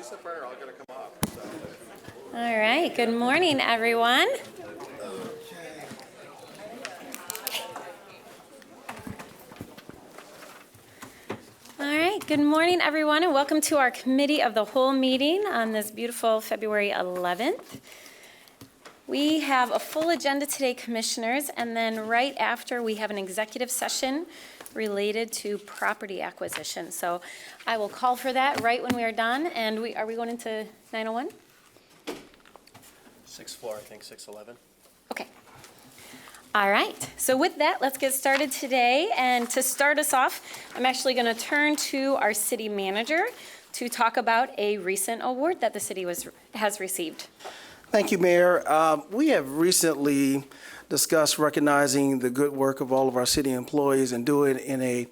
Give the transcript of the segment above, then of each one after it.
pacifier are all going to come off. So. All right, good morning, everyone. All right, good morning, everyone, and welcome to our Committee of the Whole meeting on this beautiful February 11th. We have a full agenda today, Commissioners, and then right after we have an executive session related to property acquisition. So I will call for that right when we are done. And are we going into 901? 6th floor, I think 611. Okay. All right. So with that, let's get started today. And to start us off, I'm actually going to turn to our city manager to talk about a recent award that the city has received. Thank you, Mayor. We have recently discussed recognizing the good work of all of our city employees and do it in an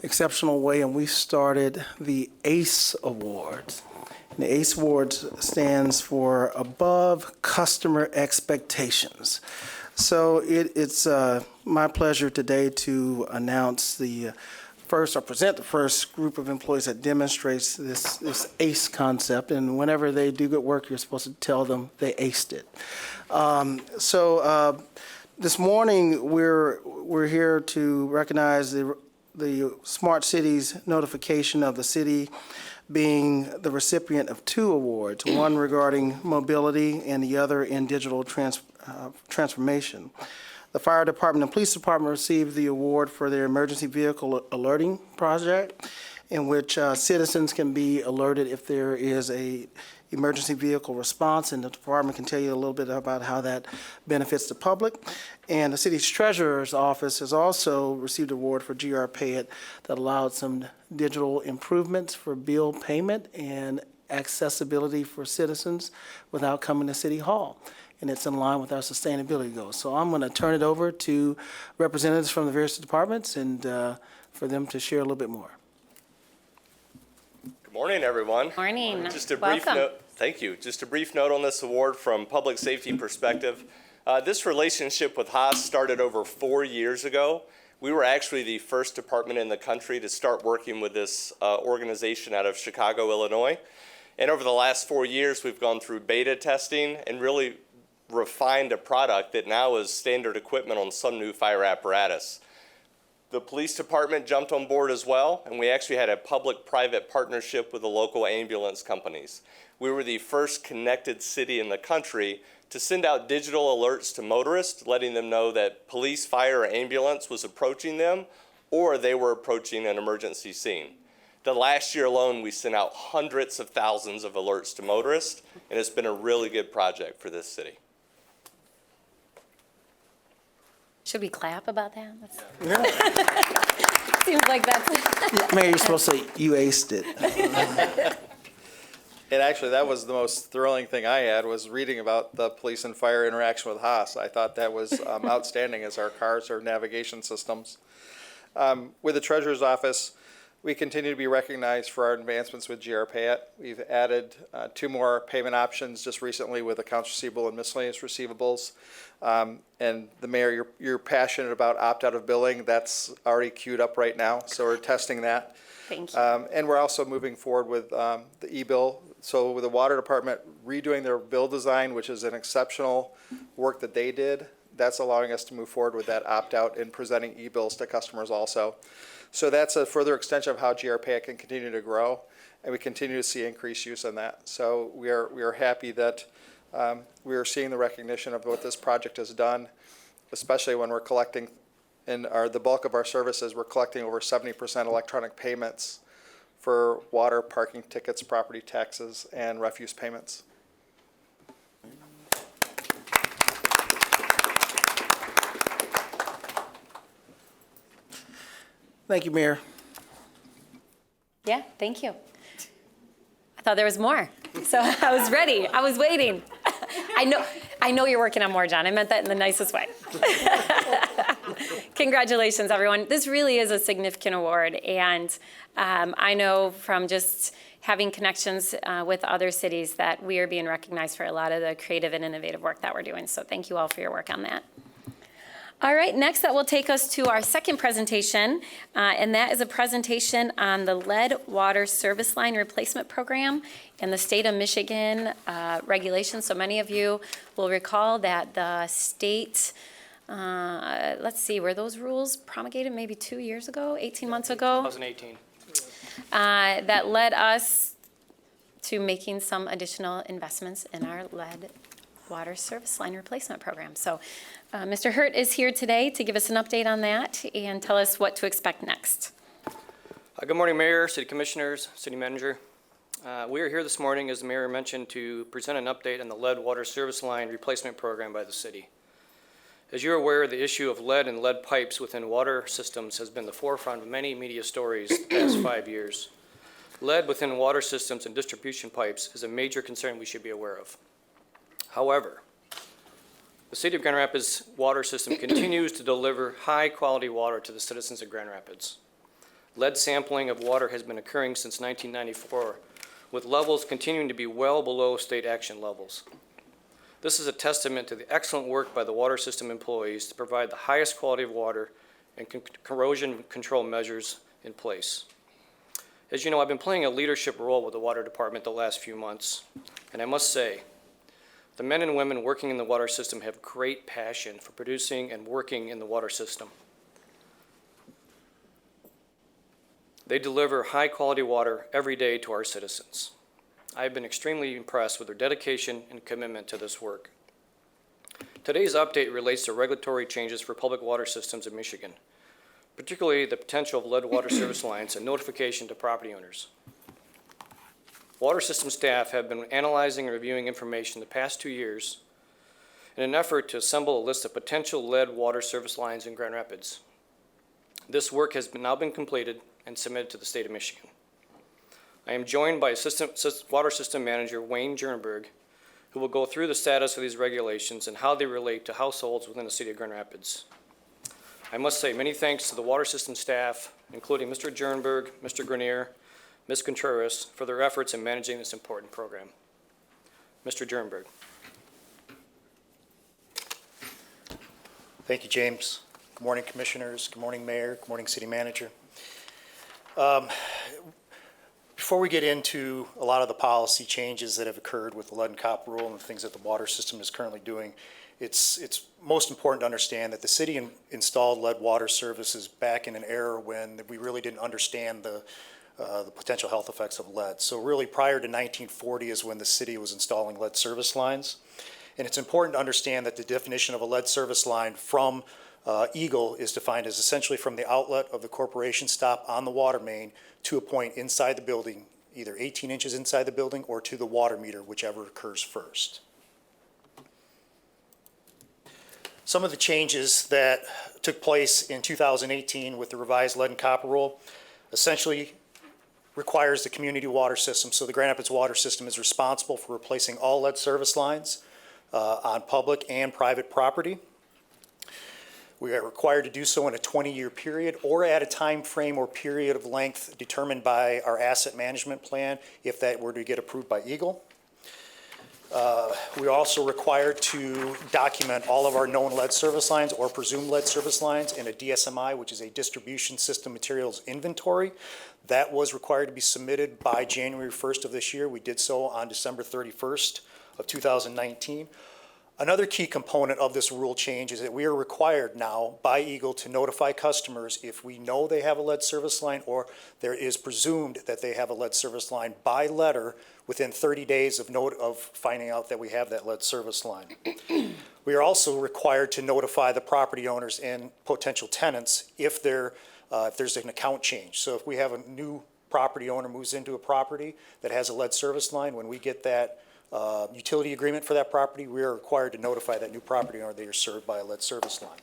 exceptional way, and we started the ACE Awards. And the ACE Awards stands for Above Customer Expectations. So it's my pleasure today to announce present the first group of employees that demonstrates this ACE concept. And whenever they do good work, you're supposed to tell them they aced it. This morning, we're here to recognize the Smart Cities notification of the city being the recipient of 2 awards, one regarding mobility and the other in digital transformation. The fire department and police department received the award for their emergency vehicle alerting project, in which citizens can be alerted if there is a emergency vehicle response, and the department can tell you a little bit about how that benefits the public. And the city's treasurer's office has also received an award for GR Pay It that allowed some digital improvements for bill payment and accessibility for citizens without coming to City Hall. And it's in line with our sustainability goals. So I'm going to turn it over to representatives from the various departments and for them to share a little bit more. Good morning, everyone. Morning. Just a brief note. Thank you. Just a brief note on this award from public safety perspective. This relationship with Haas started over 4 years ago. We were actually the first department in the country to start working with this organization out of Chicago, Illinois. And over the last 4 years, we've gone through beta testing and really refined a product that now is standard equipment on some new fire apparatus. The police department jumped on board as well, and we actually had a public-private partnership with the local ambulance companies. We were the first connected city in the country to send out digital alerts to motorists, letting them know that police, fire, or ambulance was approaching them, or they were approaching an emergency scene. The last year alone, we sent out hundreds of thousands of alerts to motorists, and it's been a really good project for this city. Should we clap about that? Yeah. Seems like that's... Mayor, you're supposed to say you aced it. And actually, that was the most thrilling thing I had, was reading about the police and fire interaction with Haas. I thought that was outstanding as our cars are navigation systems. With the Treasurer's Office, we continue to be recognized for our advancements with GR Pay It. We've added 2 more payment options just recently with accounts receivable and miscellaneous receivables. And the Mayor, you're passionate about opt-out of billing. That's already queued up right now, so we're testing that. Thank you. And we're also moving forward with the e-bill. So with the water department redoing their bill design, which is an exceptional work that they did, that's allowing us to move forward with that opt-out and presenting e-bills to customers also. So that's a further extension of how GR Pay It can continue to grow, and we continue to see increased use on that. So we are happy that we are seeing the recognition of what this project has done, especially when we're collecting in the bulk of our services. We're collecting over 70% electronic payments for water, parking tickets, property taxes, and refuse payments. Thank you, Mayor. Yeah, thank you. I thought there was more, so I was ready. I was waiting. I know you're working on more, John. I meant that in the nicest way. Congratulations, everyone. This really is a significant award, and I know from just having connections with other cities that we are being recognized for a lot of the creative and innovative work that we're doing. So thank you all for your work on that. All right, next that will take us to our second presentation, and that is a presentation on the lead water service line replacement program and the state of Michigan regulations. So many of you will recall that the state, let's see, were those rules promulgated maybe 2 years ago, 18 months ago? 2018. That led us to making some additional investments in our lead water service line replacement program. So Mr. Hurt is here today to give us an update on that and tell us what to expect next. Good morning, Mayor, City Commissioners, City Manager. We are here this morning, as the Mayor mentioned, to present an update on the lead water service line replacement program by the city. As you're aware, the issue of lead and lead pipes within water systems has been the forefront of many media stories the past 5 years. Lead within water systems and distribution pipes is a major concern we should be aware of. However, the City of Grand Rapids water system continues to deliver high-quality water to the citizens of Grand Rapids. Lead sampling of water has been occurring since 1994, with levels continuing to be well below state action levels. This is a testament to the excellent work by the water system employees to provide the highest quality of water and corrosion control measures in place. As you know, I've been playing a leadership role with the water department the last few months, and I must say, the men and women working in the water system have great passion for producing and working in the water system. They deliver high-quality water every day to our citizens. I have been extremely impressed with their dedication and commitment to this work. Today's update relates to regulatory changes for public water systems in Michigan, particularly the potential of lead water service lines and notification to property owners. Water system staff have been analyzing and reviewing information the past 2 years in an effort to assemble a list of potential lead water service lines in Grand Rapids. This work has now been completed and submitted to the state of Michigan. I am joined by Water System Manager Wayne Jernberg, who will go through the status of these regulations and how they relate to households within the city of Grand Rapids. I must say many thanks to the water system staff, including Mr. Jernberg, Mr. Grenier, Ms. Contreras, for their efforts in managing this important program. Mr. Jernberg. Thank you, James. Good morning, Commissioners. Good morning, Mayor. Good morning, City Manager. Before we get into a lot of the policy changes that have occurred with the lead and copper rule and the things that the water system is currently doing, it's most important to understand that the city installed lead water services back in an era when we really didn't understand the potential health effects of lead. So really prior to 1940 is when the city was installing lead service lines. And it's important to understand that the definition of a lead service line from Eagle is defined as essentially from the outlet of the corporation stop on the water main to a point inside the building, either 18 inches inside the building or to the water meter, whichever occurs first. Some of the changes that took place in 2018 with the revised lead and copper rule essentially requires the community water system. So the Grand Rapids water system is responsible for replacing all lead service lines on public and private property. We are required to do so in a 20-year period or at a time frame or period of length determined by our asset management plan if that were to get approved by Eagle. We are also required to document all of our known lead service lines or presumed lead service lines in a DSMI, which is a distribution system materials inventory. That was required to be submitted by January 1st of this year. We did so on December 31st of 2019. Another key component of this rule change is that we are required now by Eagle to notify customers if we know they have a lead service line or there is presumed that they have a lead service line by letter within 30 days of finding out that we have that lead service line. We are also required to notify the property owners and potential tenants if there's an account change. So if we have a new property owner moves into a property that has a lead service line, when we get that utility agreement for that property, we are required to notify that new property owner they are served by a lead service line.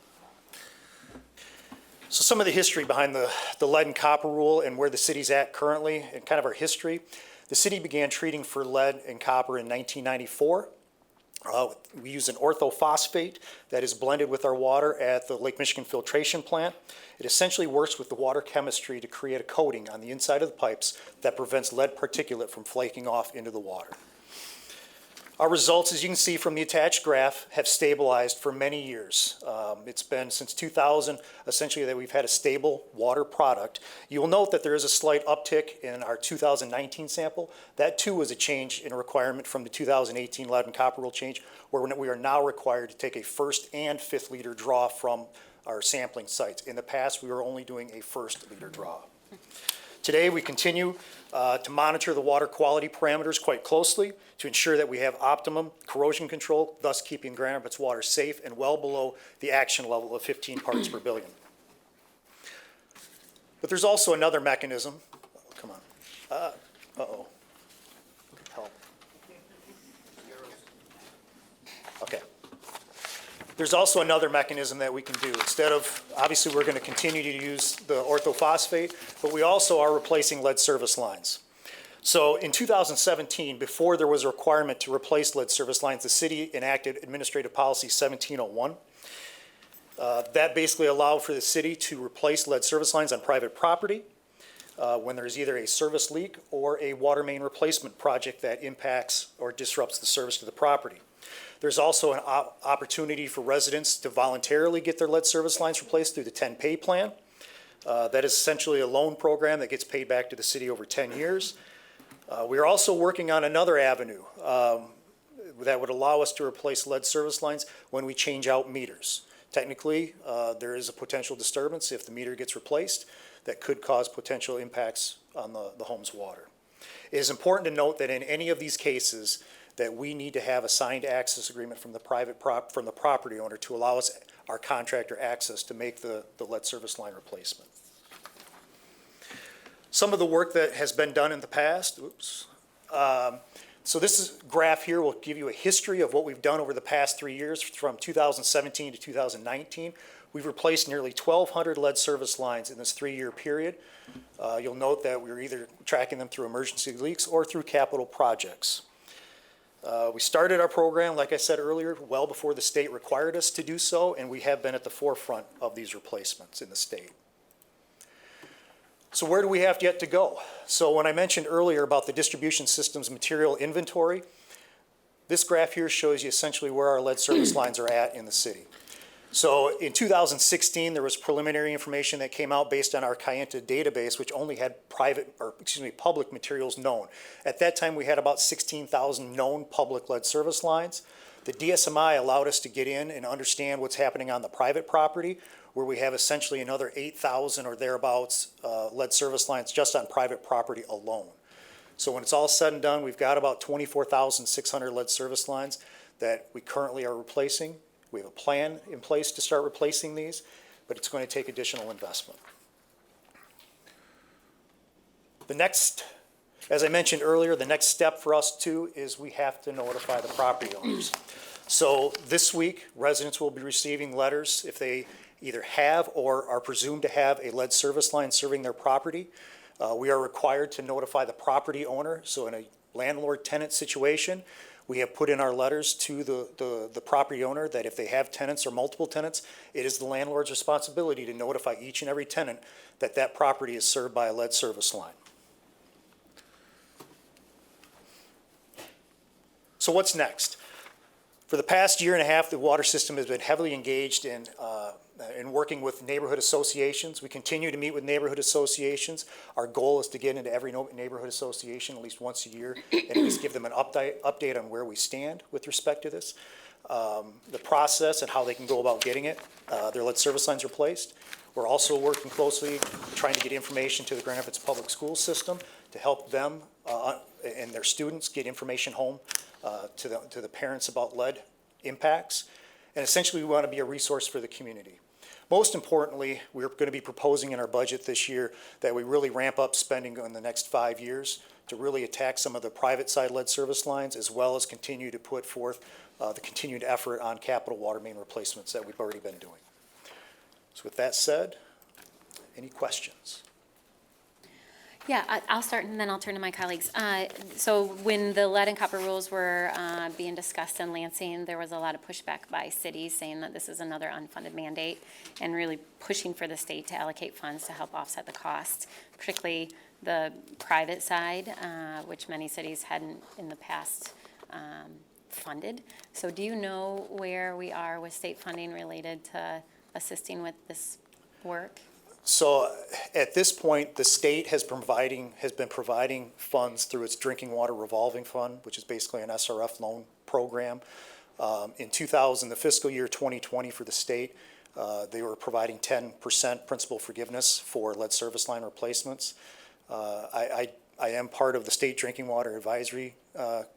So some of the history behind the lead and copper rule and where the city's at currently and kind of our history. The city began treating for lead and copper in 1994. We use an orthophosphate that is blended with our water at the Lake Michigan filtration plant. It essentially works with the water chemistry to create a coating on the inside of the pipes that prevents lead particulate from flaking off into the water. Our results, as you can see from the attached graph, have stabilized for many years. It's been since 2000, essentially, that we've had a stable water product. You will note that there is a slight uptick in our 2019 sample. That too was a change in a requirement from the 2018 lead and copper rule change, where we are now required to take a first and fifth liter draw from our sampling sites. In the past, we were only doing a first liter draw. Today, we continue to monitor the water quality parameters quite closely to ensure that we have optimum corrosion control, thus keeping Grand Rapids water safe and well below the action level of 15 parts per billion. But there's also another mechanism. Oh, come on. Uh-oh. Help. Okay. There's also another mechanism that we can do. Instead of, obviously, we're going to continue to use the orthophosphate, but we also are replacing lead service lines. So in 2017, before there was a requirement to replace lead service lines, the city enacted Administrative Policy 1701. That basically allowed for the city to replace lead service lines on private property when there's either a service leak or a water main replacement project that impacts or disrupts the service to the property. There's also an opportunity for residents to voluntarily get their lead service lines replaced through the 10-pay plan. That is essentially a loan program that gets paid back to the city over 10 years. We are also working on another avenue that would allow us to replace lead service lines when we change out meters. Technically, there is a potential disturbance if the meter gets replaced that could cause potential impacts on the home's water. It is important to note that in any of these cases, that we need to have a signed access agreement from the property owner to allow us, our contractor, access to make the lead service line replacement. Some of the work that has been done in the past, so this graph here will give you a history of what we've done over the past 3 years from 2017 to 2019. We've replaced nearly 1,200 lead service lines in this 3-year period. You'll note that we're either tracking them through emergency leaks or through capital projects. We started our program, like I said earlier, well before the state required us to do so, and we have been at the forefront of these replacements in the state. So where do we have yet to go? So when I mentioned earlier about the distribution system's material inventory, this graph here shows you essentially where our lead service lines are at in the city. So in 2016, there was preliminary information that came out based on our Kayenta database, which only had public materials known. At that time, we had about 16,000 known public lead service lines. The DSMI allowed us to get in and understand what's happening on the private property, where we have essentially another 8,000 or thereabouts lead service lines just on private property alone. So when it's all said and done, we've got about 24,600 lead service lines that we currently are replacing. We have a plan in place to start replacing these, but it's going to take additional investment. The next, as I mentioned earlier, the next step for us too is we have to notify the property owners. So this week, residents will be receiving letters if they either have or are presumed to have a lead service line serving their property. We are required to notify the property owner. So in a landlord-tenant situation, we have put in our letters to the property owner that if they have tenants or multiple tenants, it is the landlord's responsibility to notify each and every tenant that that property is served by a lead service line. So what's next? For the past year and a half, the water system has been heavily engaged in working with neighborhood associations. We continue to meet with neighborhood associations. Our goal is to get into every neighborhood association at least once a year and at least give them an update on where we stand with respect to this, the process and how they can go about getting it, their lead service lines replaced. We're also working closely, trying to get information to the Grand Rapids Public School System to help them and their students get information home to the parents about lead impacts. And essentially, we want to be a resource for the community. Most importantly, we're going to be proposing in our budget this year that we really ramp up spending in the next 5 years to really attack some of the private side lead service lines, as well as continue to put forth the continued effort on capital water main replacements that we've already been doing. So with that said, any questions? Yeah, I'll start and then I'll turn to my colleagues. So when the lead and copper rules were being discussed in Lansing, there was a lot of pushback by cities saying that this is another unfunded mandate and really pushing for the state to allocate funds to help offset the cost, particularly the private side, which many cities hadn't in the past funded. So do you know where we are with state funding related to assisting with this work? So at this point, the state has been providing funds through its Drinking Water Revolving Fund, which is basically an SRF loan program. In the fiscal year 2020 for the state, they were providing 10% principal forgiveness for lead service line replacements. I am part of the State Drinking Water Advisory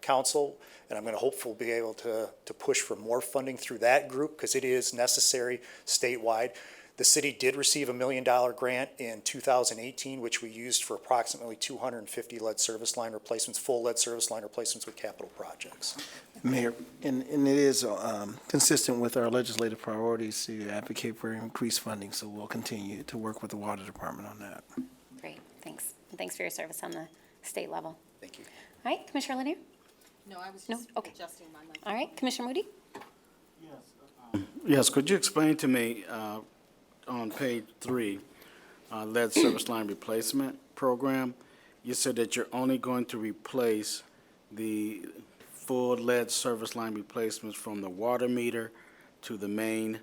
Council, and I'm going to hopefully be able to push for more funding through that group because it is necessary statewide. The city did receive a $1 million grant in 2018, which we used for approximately 250 lead service line replacements, full lead service line replacements with capital projects. Mayor, and it is consistent with our legislative priorities to advocate for increased funding, so we'll continue to work with the water department on that. Great, thanks. And thanks for your service on the state level. Thank you. All right, Commissioner Lanier? No, I was No? just Okay. adjusting my mic. All right, Commissioner Moody? Yes, could you explain to me, on page 3, lead service line replacement program, you said that you're only going to replace the full lead service line replacements from the water meter to the main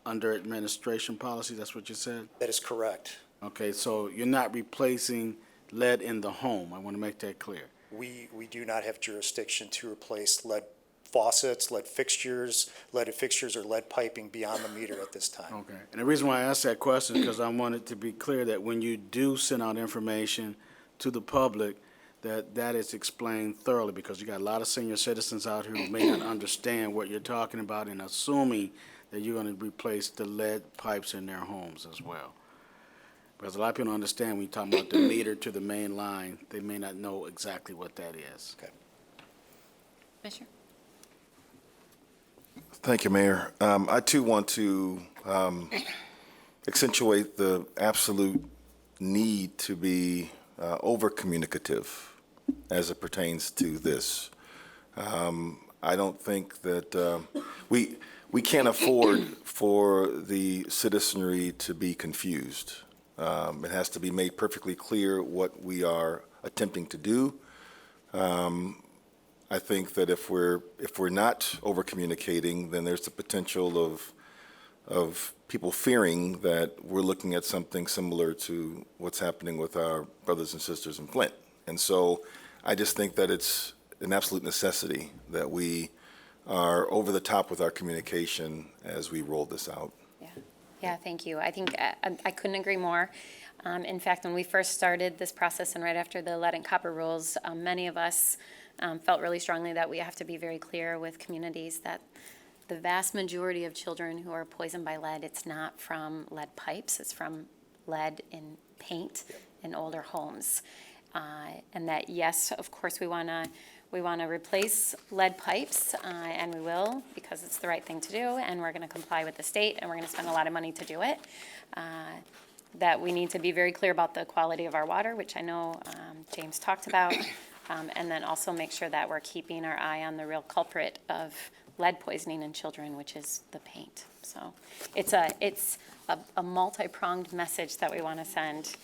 under administration policy, that's what you said? That is correct. Okay, so you're not replacing lead in the home, I want to make that clear. We do not have jurisdiction to replace lead faucets, leaded fixtures, or lead piping beyond the meter at this time. Okay, and the reason why I asked that question is because I wanted to be clear that when you do send out information to the public, that is explained thoroughly, because you got a lot of senior citizens out here who may not understand what you're talking about and assuming that you're going to replace the lead pipes in their homes as well. Because a lot of people don't understand when you talk about the meter to the main line, they may not know exactly what that is. Okay. Commissioner? Thank you, Mayor. I too want to accentuate the absolute need to be over-communicative as it pertains to this. I don't think that we can't afford for the citizenry to be confused. It has to be made perfectly clear what we are attempting to do. I think that if we're not over communicating, then there's the potential of people fearing that we're looking at something similar to what's happening with our brothers and sisters in Flint. And so I just think that it's an absolute necessity that we are over the top with our communication as we roll this out. Yeah, thank you. I think I couldn't agree more. In fact, when we first started this process and right after the lead and copper rules, many of us felt really strongly that we have to be very clear with communities that the vast majority of children who are poisoned by lead, it's not from lead pipes, it's from lead in paint in older homes. And that, yes, of course, we want to replace lead pipes, and we will, because it's the right thing to do, and we're going to comply with the state, and we're going to spend a lot of money to do it. That we need to be very clear about the quality of our water, which I know James talked about, and then also make sure that we're keeping our eye on the real culprit of lead poisoning in children, which is the paint. So it's a multi-pronged message that we want to send,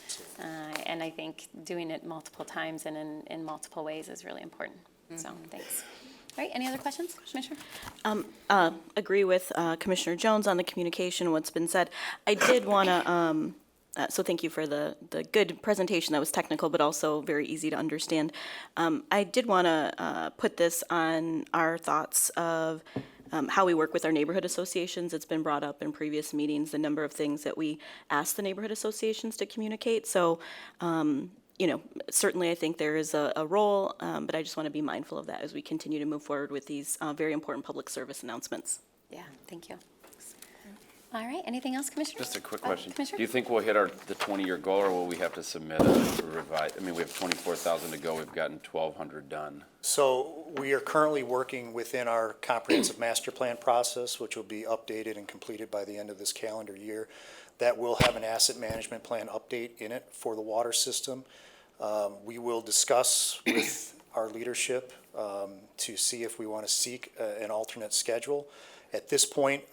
and I think doing it multiple times and in multiple ways is really important. So thanks. All right, any other questions, Commissioner? Agree with Commissioner Jones on the communication, what's been said. I did want to, so thank you for the good presentation that was technical, but also very easy to understand. I did want to put this on our thoughts of how we work with our neighborhood associations. It's been brought up in previous meetings, the number of things that we ask the neighborhood associations to communicate. So, certainly I think there is a role, but I just want to be mindful of that as we continue to move forward with these very important public service announcements. Yeah, thank you. All right, anything else, Commissioner? Just a quick question. Commissioner? Do you think we'll hit the 20-year goal, or will we have to submit a revise? I mean, we have 24,000 to go. We've gotten 1,200 done. So we are currently working within our comprehensive master plan process, which will be updated and completed by the end of this calendar year. That will have an asset management plan update in it for the water system. We will discuss with our leadership to see if we want to seek an alternate schedule. At this point,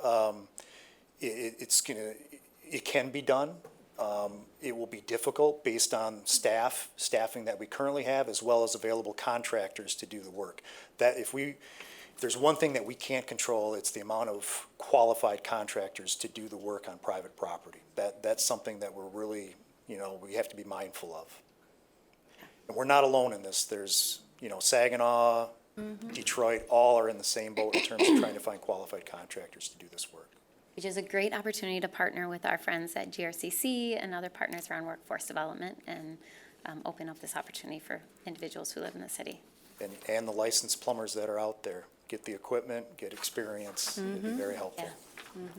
it can be done. It will be difficult based on staffing that we currently have, as well as available contractors to do the work. That if we there's one thing that we can't control, it's the amount of qualified contractors to do the work on private property. That's something that we're really, we have to be mindful of. And we're not alone in this. There's, Saginaw, Detroit, all are in the same boat in terms of trying to find qualified contractors to do this work. Which is a great opportunity to partner with our friends at GRCC and other partners around workforce development and open up this opportunity for individuals who live in the city. And the licensed plumbers that are out there, get the equipment, get experience, it'd be very helpful.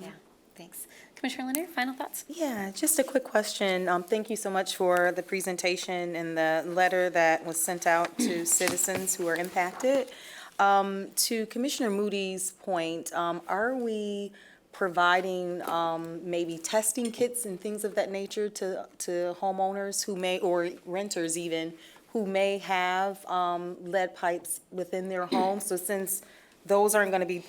Yeah, thanks. Commissioner Lanier, final thoughts? Yeah, just a quick question. Thank you so much for the presentation and the letter that was sent out to citizens who are impacted. To Commissioner Moody's point, are we providing maybe testing kits and things of that nature to homeowners who may, or renters even, who may have lead pipes within their home? So since those aren't going to be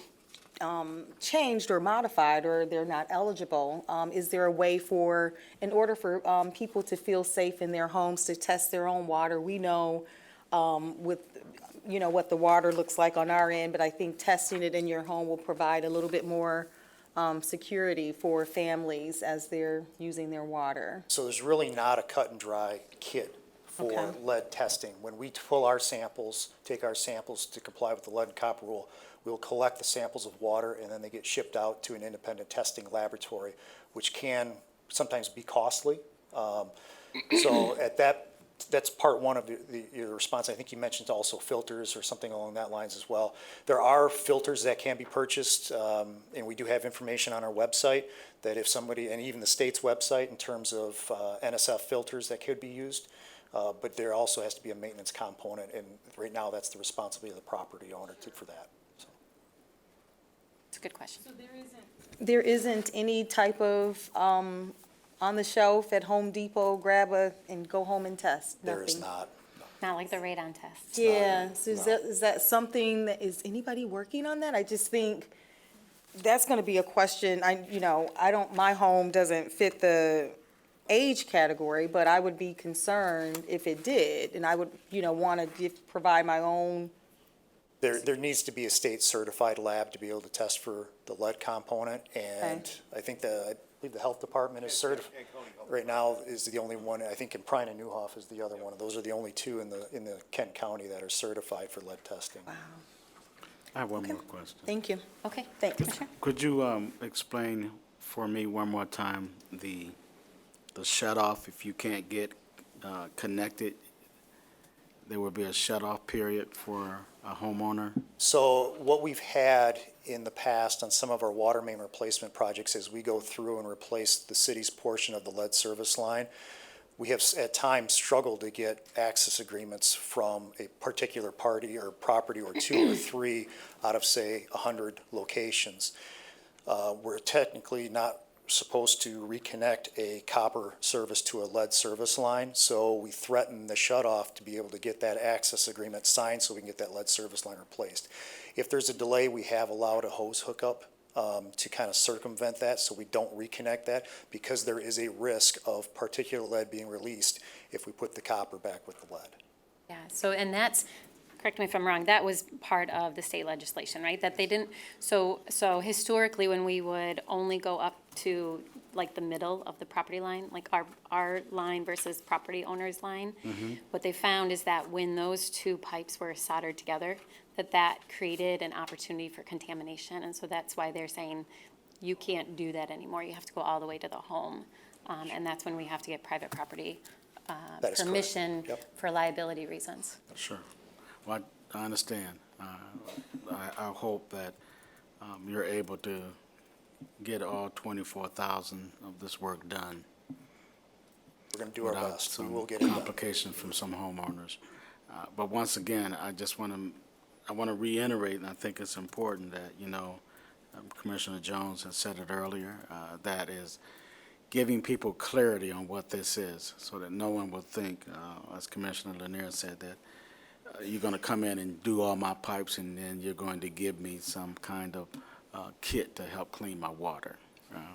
changed or modified, or they're not eligible, is there a way for, in order for people to feel safe in their homes, to test their own water? We know with, what the water looks like on our end, but I think testing it in your home will provide a little bit more security for families as they're using their water. So there's really not a cut and dry kit for Okay. lead testing. When we pull our samples, take our samples to comply with the lead and copper rule, we'll collect the samples of water and then they get shipped out to an independent testing laboratory, which can sometimes be costly. So that's part one of your response. I think you mentioned also filters or something along that lines as well. There are filters that can be purchased, and we do have information on our website that if somebody, and even the state's website in terms of NSF filters that could be used, but there also has to be a maintenance component, and right now that's the responsibility of the property owner for that. So. It's a good question. There isn't any type of, on the shelf at Home Depot, grab and go home and test? There is Nothing? not. Not like the radon test. Yeah, so is that something that, is anybody working on that? I just think that's gonna be a question. My home doesn't fit the age category, but I would be concerned if it did, and I would, wanna provide my own. There needs to be a state certified lab to be able to test for the lead component, and I believe the health department is certified. Right now is the only one, I think in Prine and Newhoff is the other one. Those are the only two in the Kent County that are certified for lead testing. Wow, I have one more question. thank you. Okay, Thanks. Commissioner? Could you explain for me one more time the shut-off? If you can't get connected, there will be a shut-off period for a homeowner? So what we've had in the past on some of our water main replacement projects is we go through and replace the city's portion of the lead service line. We have at times struggled to get access agreements from a particular party or property or two or three out of, say, 100 locations. We're technically not supposed to reconnect a copper service to a lead service line, so we threaten the shut-off to be able to get that access agreement signed so we can get that lead service line replaced. If there's a delay, we have allowed a hose hookup to kind of circumvent that so we don't reconnect that, because there is a risk of particulate lead being released if we put the copper back with the lead. Yeah, so, and that's, correct me if I'm wrong, that was part of the state legislation, right? That they didn't, so historically, when we would only go up to like the middle of the property line, like our line versus property owner's line, what they found is that when those two pipes were soldered together, that created an opportunity for contamination. And so that's why they're saying you can't do that anymore. You have to go all the way to the home. And that's when we have to get private property That is correct. permission Yep. for liability reasons. Sure. Well, I understand. I hope that you're able to get all 24,000 of this work done We're going to do our without best. We some will get it done. complications from some homeowners. But once again, I want to reiterate, and I think it's important that, Commissioner Jones has said it earlier, that is giving people clarity on what this is so that no one will think, as Commissioner Lanier said, that you're going to come in and do all my pipes and then you're going to give me some kind of kit to help clean my water.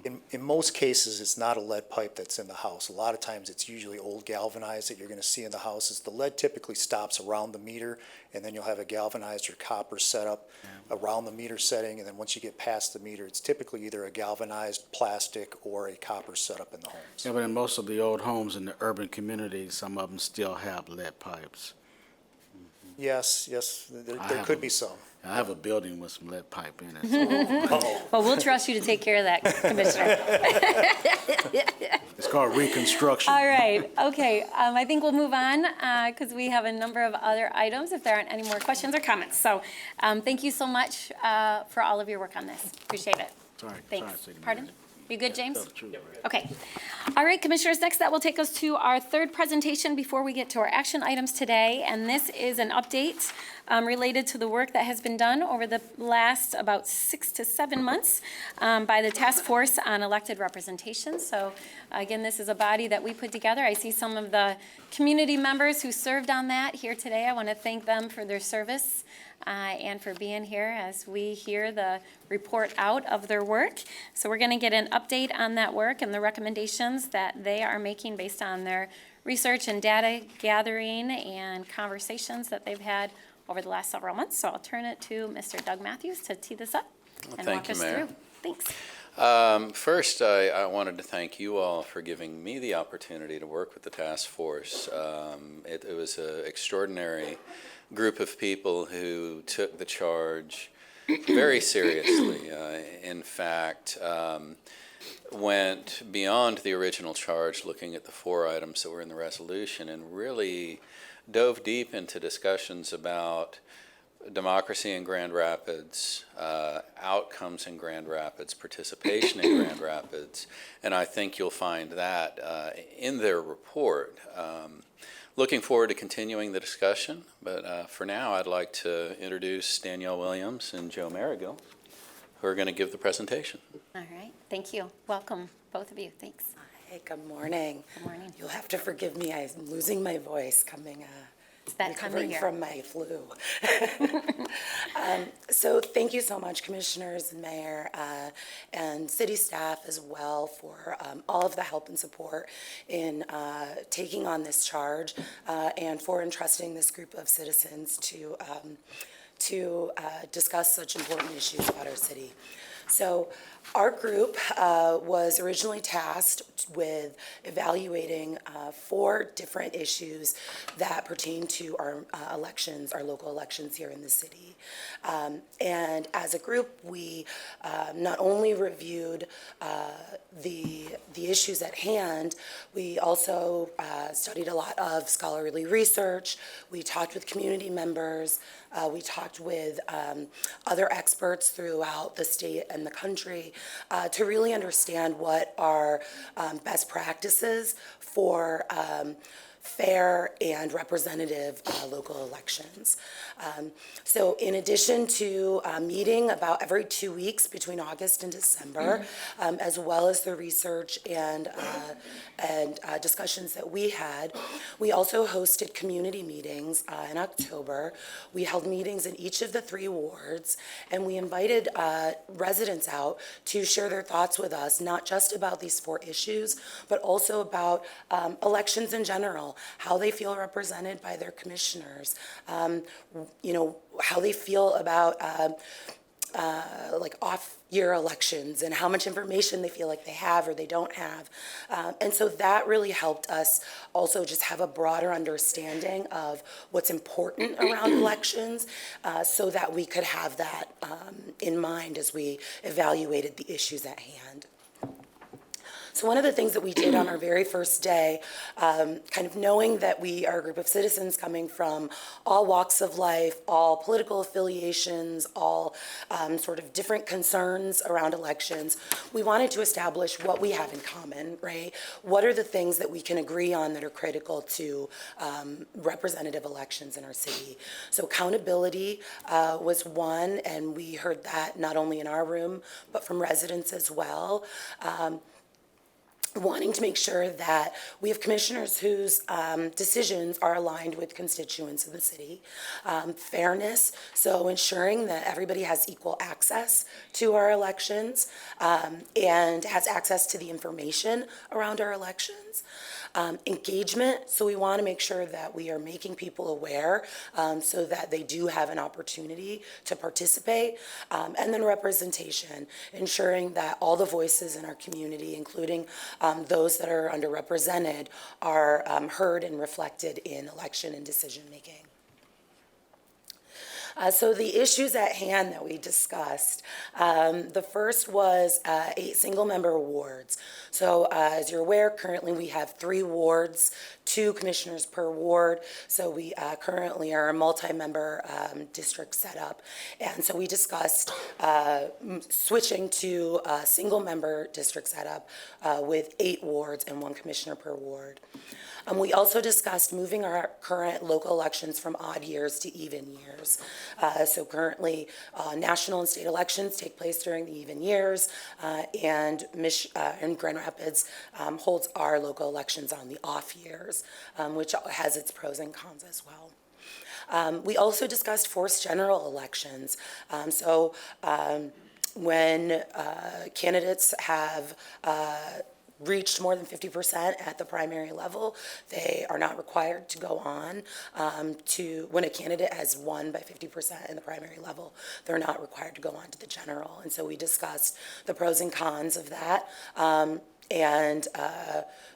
In most cases, it's not a lead pipe that's in the house. A lot of times, it's usually old galvanized that you're going to see in the houses. The lead typically stops around the meter, and then you'll have a galvanized or copper setup around the meter setting, and then once you get past the meter, it's typically either a galvanized plastic or a copper setup in the homes. Yeah, but in most of the old homes in the urban communities, some of them still have lead pipes. Yes, there could be some. I have a building with some lead pipe in it. So Well, we'll trust you to take care of that, Commissioner. it's called reconstruction. All right, okay, I think we'll move on, because we have a number of other items, if there aren't any more questions or comments. So, thank you so much for all of your work on this. Appreciate it. Sorry, Thanks. City Pardon? Manager. You good, James? Tell the truth. Okay. All right, Commissioners, next that will take us to our third presentation before we get to our action items today. And this is an update related to the work that has been done over the last about 6 to 7 months by the Task Force on Elected Representation. So again, this is a body that we put together. I see some of the community members who served on that here today. I want to thank them for their service and for being here as we hear the report out of their work. So we're going to get an update on that work and the recommendations that they are making based on their research and data gathering and conversations that they've had over the last several months. So I'll turn it to Mr. Doug Matthews to tee this up and walk us through. Thanks. First, I wanted to thank you all for giving me the opportunity to work with the task force. It was an extraordinary group of people who took the charge very seriously. In fact, went beyond the original charge, looking at the 4 items that were in the resolution, and really dove deep into discussions about democracy in Grand Rapids, outcomes in Grand Rapids, participation in Grand Rapids, and I think you'll find that in their report. Looking forward to continuing the discussion, but for now I'd like to introduce Danielle Williams and Joe Marigo, who are going to give the presentation. All right. Thank you. Welcome, both of you. Thanks. Hey, good morning. Good morning. You'll have to forgive me. I'm losing my voice coming It's that time of recovering year. from my flu. So thank you so much, Commissioners and Mayor, and city staff as well for all of the help and support in taking on this charge and for entrusting this group of citizens to discuss such important issues about our city. So our group was originally tasked with evaluating 4 different issues that pertain to our elections, our local elections here in the city. And as a group, we not only reviewed the issues at hand, we also studied a lot of scholarly research. We talked with community members. We talked with other experts throughout the state and the country to really understand what are best practices for fair and representative local elections. So in addition to meeting about every 2 weeks between August and December, as well as the research and discussions that we had, we also hosted community meetings in October. We held meetings in each of the 3 wards, and we invited residents out to share their thoughts with us, not just about these 4 issues, but also about elections in general, how they feel represented by their commissioners, how they feel about like off-year elections and how much information they feel like they have or they don't have. And so that really helped us also just have a broader understanding of what's important around elections so that we could have that in mind as we evaluated the issues at hand. So one of the things that we did on our very first day, kind of knowing that we are a group of citizens coming from all walks of life, all political affiliations, all sort of different concerns around elections, we wanted to establish what we have in common, right? What are the things that we can agree on that are critical to representative elections in our city? So accountability was one, and we heard that not only in our room, but from residents as well. wanting to make sure that we have commissioners whose decisions are aligned with constituents of the city. Fairness, so ensuring that everybody has equal access to our elections and has access to the information around our elections. Engagement, so we want to make sure that we are making people aware so that they do have an opportunity to participate. And then representation, ensuring that all the voices in our community, including those that are underrepresented, are heard and reflected in election and decision-making. So the issues at hand that we discussed, the first was 8 single-member wards. So as you're aware, currently we have 3 wards, 2 commissioners per ward. So we currently are a multi-member district setup. And so we discussed switching to a single-member district setup with 8 wards and 1 commissioner per ward. We also discussed moving our current local elections from odd years to even years. So currently, national and state elections take place during the even years, and Grand Rapids holds our local elections on the off years, which has its pros and cons as well. We also discussed forced general elections. When candidates have reached more than 50% at the primary level, they are not required to go on when a candidate has won by 50% in the primary level, they're not required to go on to the general. And so we discussed the pros and cons of that and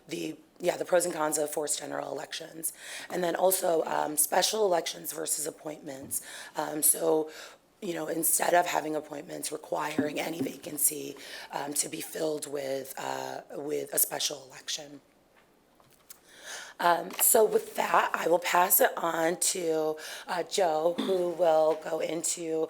the pros and cons of forced general elections. And then also special elections versus appointments. Instead of having appointments requiring any vacancy to be filled with a special election. So with that, I will pass it on to Joe, who will go into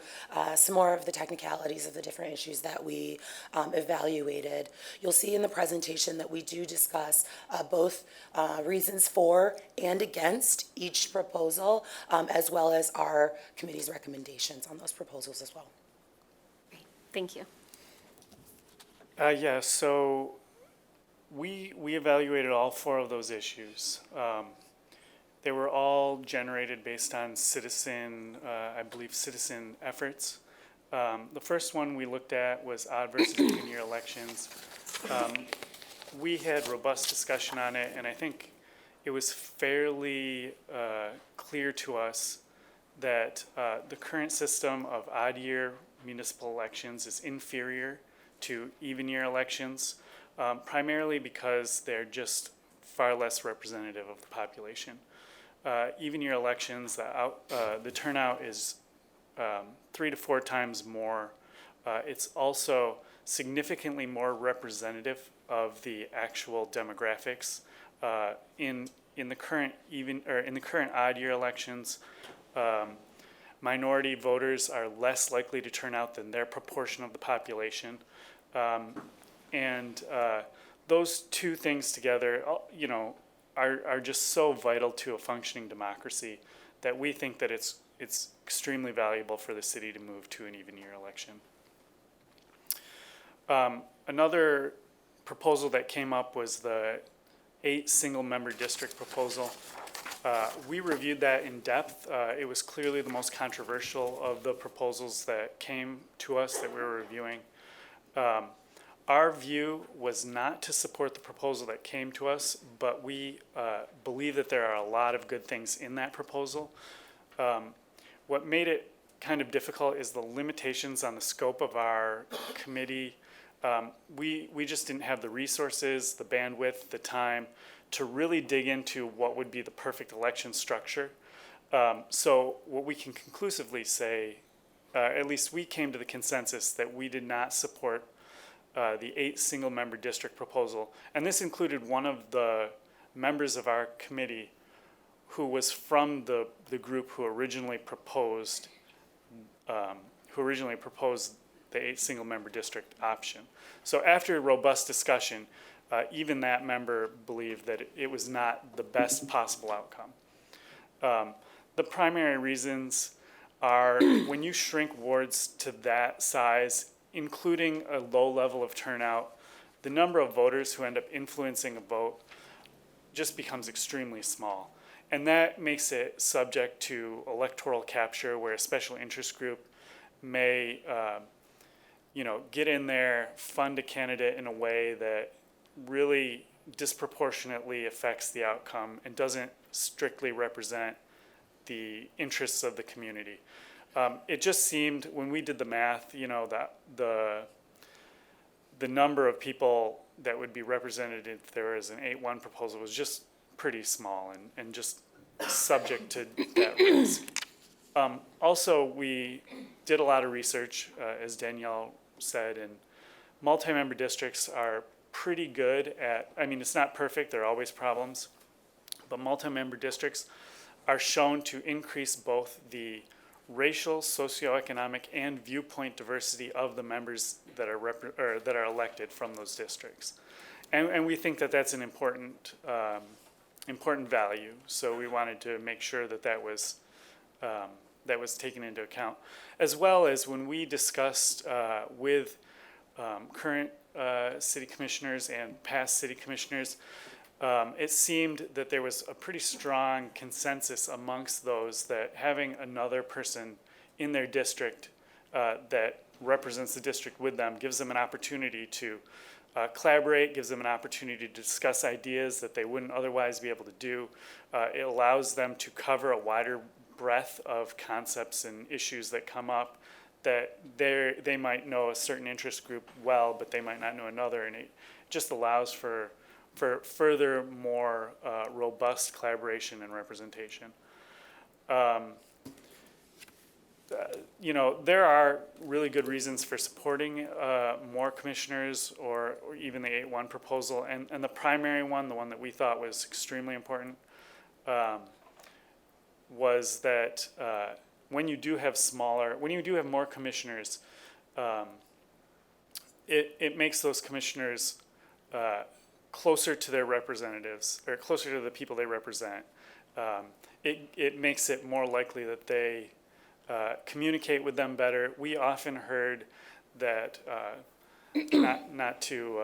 some more of the technicalities of the different issues that we evaluated. You'll see in the presentation that we do discuss both reasons for and against each proposal, as well as our committee's recommendations on those proposals as well. Thank you. So we evaluated all 4 of those issues. They were all generated based on citizen efforts. The first one we looked at was odd versus even year elections. We had robust discussion on it, and I think it was fairly clear to us that the current system of odd year municipal elections is inferior to even year elections. Primarily because they're just far less representative of the population. Even year elections, the turnout is 3 to 4 times more. It's also significantly more representative of the actual demographics. In the current odd year elections, minority voters are less likely to turn out than their proportion of the population. And those 2 things together, are just so vital to a functioning democracy that we think that it's extremely valuable for the city to move to an even year election. Another proposal that came up was the 8 single-member district proposal. We reviewed that in depth. It was clearly the most controversial of the proposals that came to us that we were reviewing. Our view was not to support the proposal that came to us, but we believe that there are a lot of good things in that proposal. What made it kind of difficult is the limitations on the scope of our committee. We just didn't have the resources, the bandwidth, the time to really dig into what would be the perfect election structure. So what we can conclusively say, at least we came to the consensus that we did not support the 8 single-member district proposal. And this included one of the members of our committee who was from the group who originally proposed the 8 single-member district option. So after robust discussion, even that member believed that it was not the best possible outcome. The primary reasons are when you shrink wards to that size, including a low level of turnout, the number of voters who end up influencing a vote just becomes extremely small. And that makes it subject to electoral capture, where a special interest group may, get in there, fund a candidate in a way that really disproportionately affects the outcome and doesn't strictly represent the interests of the community. It just seemed, when we did the math, that the number of people that would be represented if there was an 8-1 proposal was just pretty small and just subject to that risk. Also, we did a lot of research, as Danielle said, and multi-member districts are pretty good at, it's not perfect, there are always problems, but multi-member districts are shown to increase both the racial, socioeconomic, and viewpoint diversity of the members that are elected from those districts. And we think that that's an important value. So we wanted to make sure that that was taken into account, as well as when we discussed with current city commissioners and past city commissioners. It seemed that there was a pretty strong consensus amongst those that having another person in their district that represents the district with them gives them an opportunity to collaborate, gives them an opportunity to discuss ideas that they wouldn't otherwise be able to do. It allows them to cover a wider breadth of concepts and issues that come up that they might know a certain interest group well, but they might not know another, and it just allows for further, more robust collaboration and representation. There are really good reasons for supporting more commissioners or even the 8-1 proposal. And the primary one, the one that we thought was extremely important, was that when you do have more commissioners, it makes those commissioners closer to their representatives, or closer to the people they represent. It makes it more likely that they communicate with them better. We often heard that, not to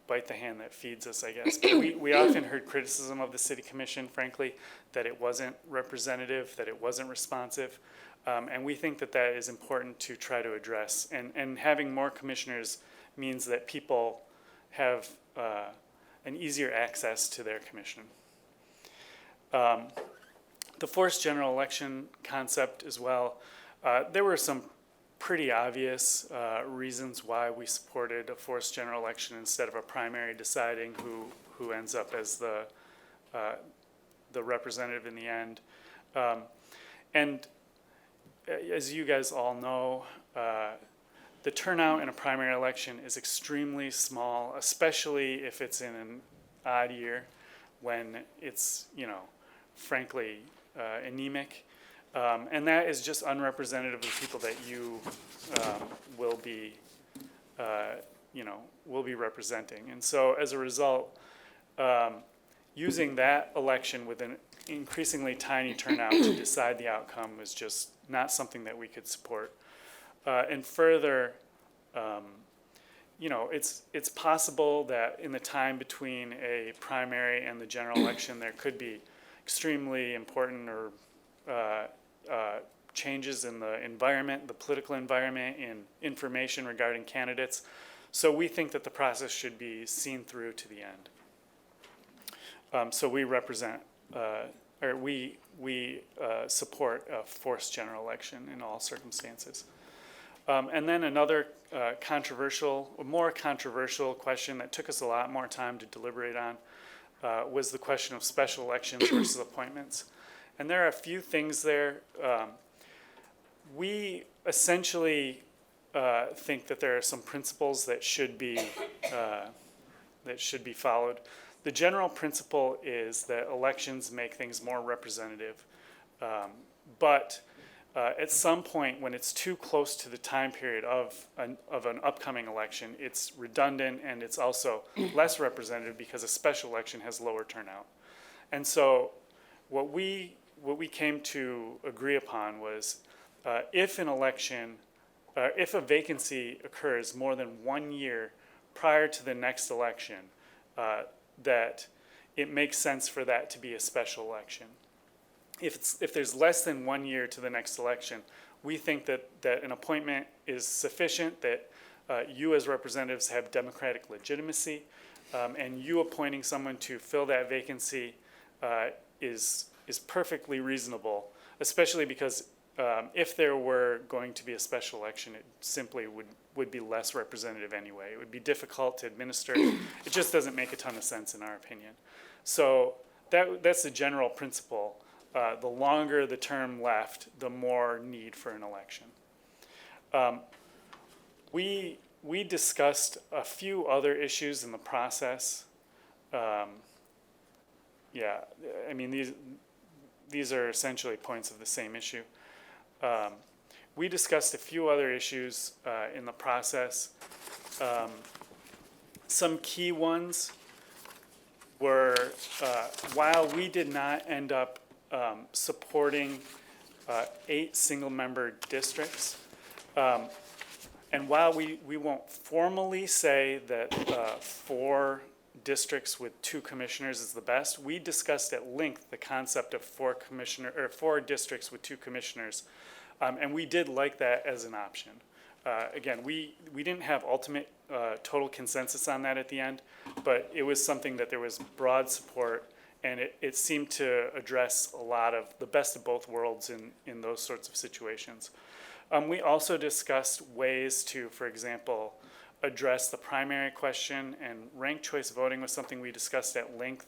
bite the hand that feeds us, I guess, but we often heard criticism of the city commission, frankly, that it wasn't representative, that it wasn't responsive. And we think that that is important to try to address. And having more commissioners means that people have an easier access to their commission. The forced general election concept as well, there were some pretty obvious reasons why we supported a forced general election instead of a primary deciding who ends up as the representative in the end. And as you guys all know, the turnout in a primary election is extremely small, especially if it's in an odd year when it's, frankly, anemic. And that is just unrepresentative of the people that you will be representing. And so as a result, using that election with an increasingly tiny turnout to decide the outcome was just not something that we could support. And further, it's possible that in the time between a primary and the general election, there could be extremely important or changes in the environment, the political environment, in information regarding candidates. So we think that the process should be seen through to the end. So we represent, we support a forced general election in all circumstances. And then another more controversial question that took us a lot more time to deliberate on was the question of special elections versus appointments. And there are a few things there. We essentially think that there are some principles that should be followed. The general principle is that elections make things more representative, but at some point, when it's too close to the time period of an upcoming election, it's redundant and it's also less representative because a special election has lower turnout. And so what we came to agree upon was if an election, if a vacancy occurs more than 1 year prior to the next election, that it makes sense for that to be a special election. If there's less than 1 year to the next election, we think that an appointment is sufficient, that you as representatives have democratic legitimacy, and you appointing someone to fill that vacancy is perfectly reasonable, especially because if there were going to be a special election, it simply would be less representative anyway. It would be difficult to administer. It just doesn't make a ton of sense in our opinion. So that's the general principle. The longer the term left, the more need for an election. We discussed a few other issues in the process. Yeah, I mean, these are essentially points of the same issue. We discussed a few other issues in the process. Some key ones were, while we did not end up supporting 8 single-member districts, and while we won't formally say that 4 districts with 2 commissioners is the best, we discussed at length the concept of 4 districts with 2 commissioners, and we did like that as an option. Again, we didn't have ultimate total consensus on that at the end, but it was something that there was broad support, and it seemed to address a lot of the best of both worlds in those sorts of situations. We also discussed ways to, for example, address the primary question, and ranked choice voting was something we discussed at length.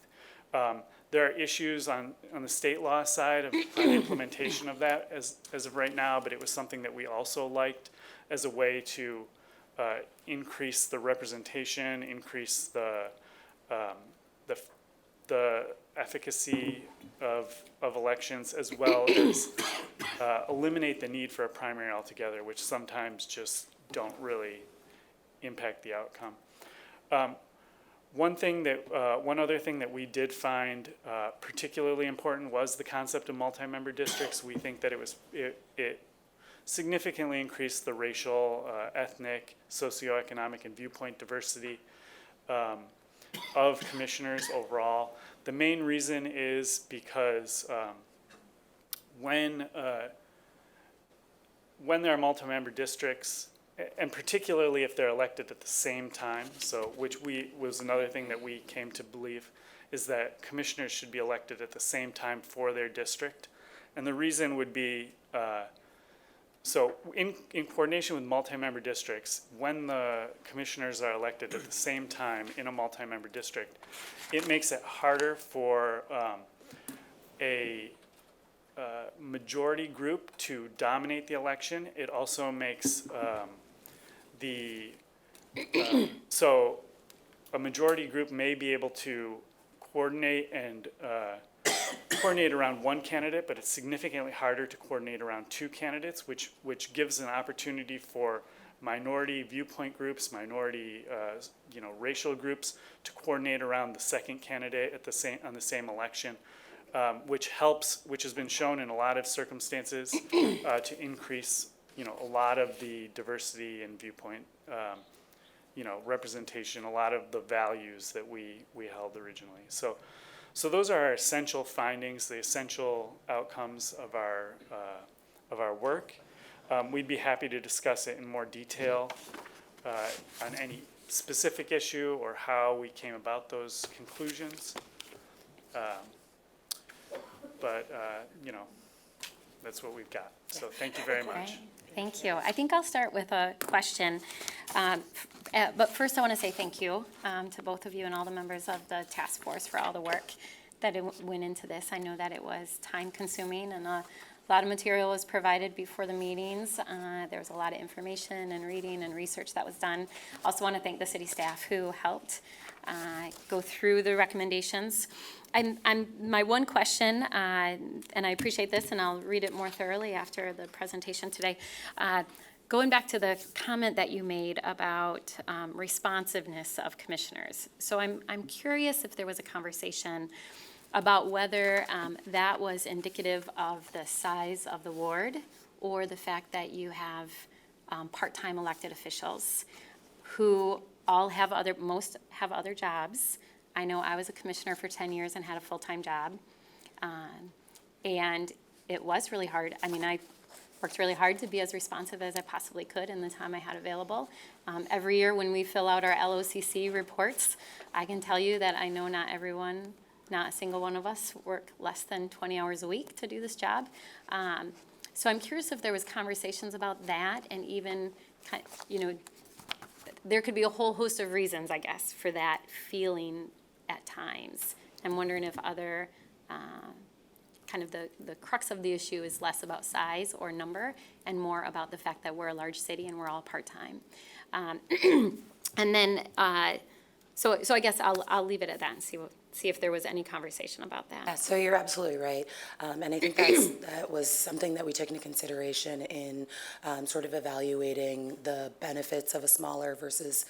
There are issues on the state law side of implementation of that as of right now, but it was something that we also liked as a way to increase the representation, increase the efficacy of elections, as well as eliminate the need for a primary altogether, which sometimes just don't really impact the outcome. One other thing that we did find particularly important was the concept of multi-member districts. We think that it significantly increased the racial, ethnic, socioeconomic, and viewpoint diversity of commissioners overall. The main reason is because when there are multi-member districts, and particularly if they're elected at the same time, so which was another thing that we came to believe, is that commissioners should be elected at the same time for their district. And the reason would be, so in coordination with multi-member districts, when the commissioners are elected at the same time in a multi-member district, it makes it harder for a majority group to dominate the election. It also makes so a majority group may be able to coordinate around one candidate, but it's significantly harder to coordinate around 2 candidates, which gives an opportunity for minority viewpoint groups, minority racial groups to coordinate around the second candidate on the same election, which has been shown in a lot of circumstances to increase a lot of the diversity and viewpoint, representation, a lot of the values that we held originally. So those are our essential findings, the essential outcomes of our work. We'd be happy to discuss it in more detail on any specific issue or how we came about those conclusions. But that's what we've got. So thank you very much. Right. Thank you. I think I'll start with a question. But first, I want to say thank you to both of you and all the members of the task force for all the work that went into this. I know that it was time-consuming, and a lot of material was provided before the meetings. There was a lot of information and reading and research that was done. I also want to thank the city staff who helped go through the recommendations. My one question, and I appreciate this, and I'll read it more thoroughly after the presentation today. Going back to the comment that you made about responsiveness of commissioners. So I'm curious if there was a conversation about whether that was indicative of the size of the ward or the fact that you have part-time elected officials who most have other jobs. I know I was a commissioner for 10 years and had a full-time job. And it was really hard. I mean, I worked really hard to be as responsive as I possibly could in the time I had available. Every year when we fill out our LOCC reports, I can tell you that I know not a single one of us work less than 20 hours a week to do this job. So I'm curious if there was conversations about that, and even, there could be a whole host of reasons, I guess, for that feeling at times. I'm wondering if other, kind of the crux of the issue is less about size or number and more about the fact that we're a large city and we're all part-time. And then, so I guess I'll leave it at that and see if there was any conversation about that. Yeah, so you're absolutely right. And I think that was something that we took into consideration in sort of evaluating the benefits of a smaller versus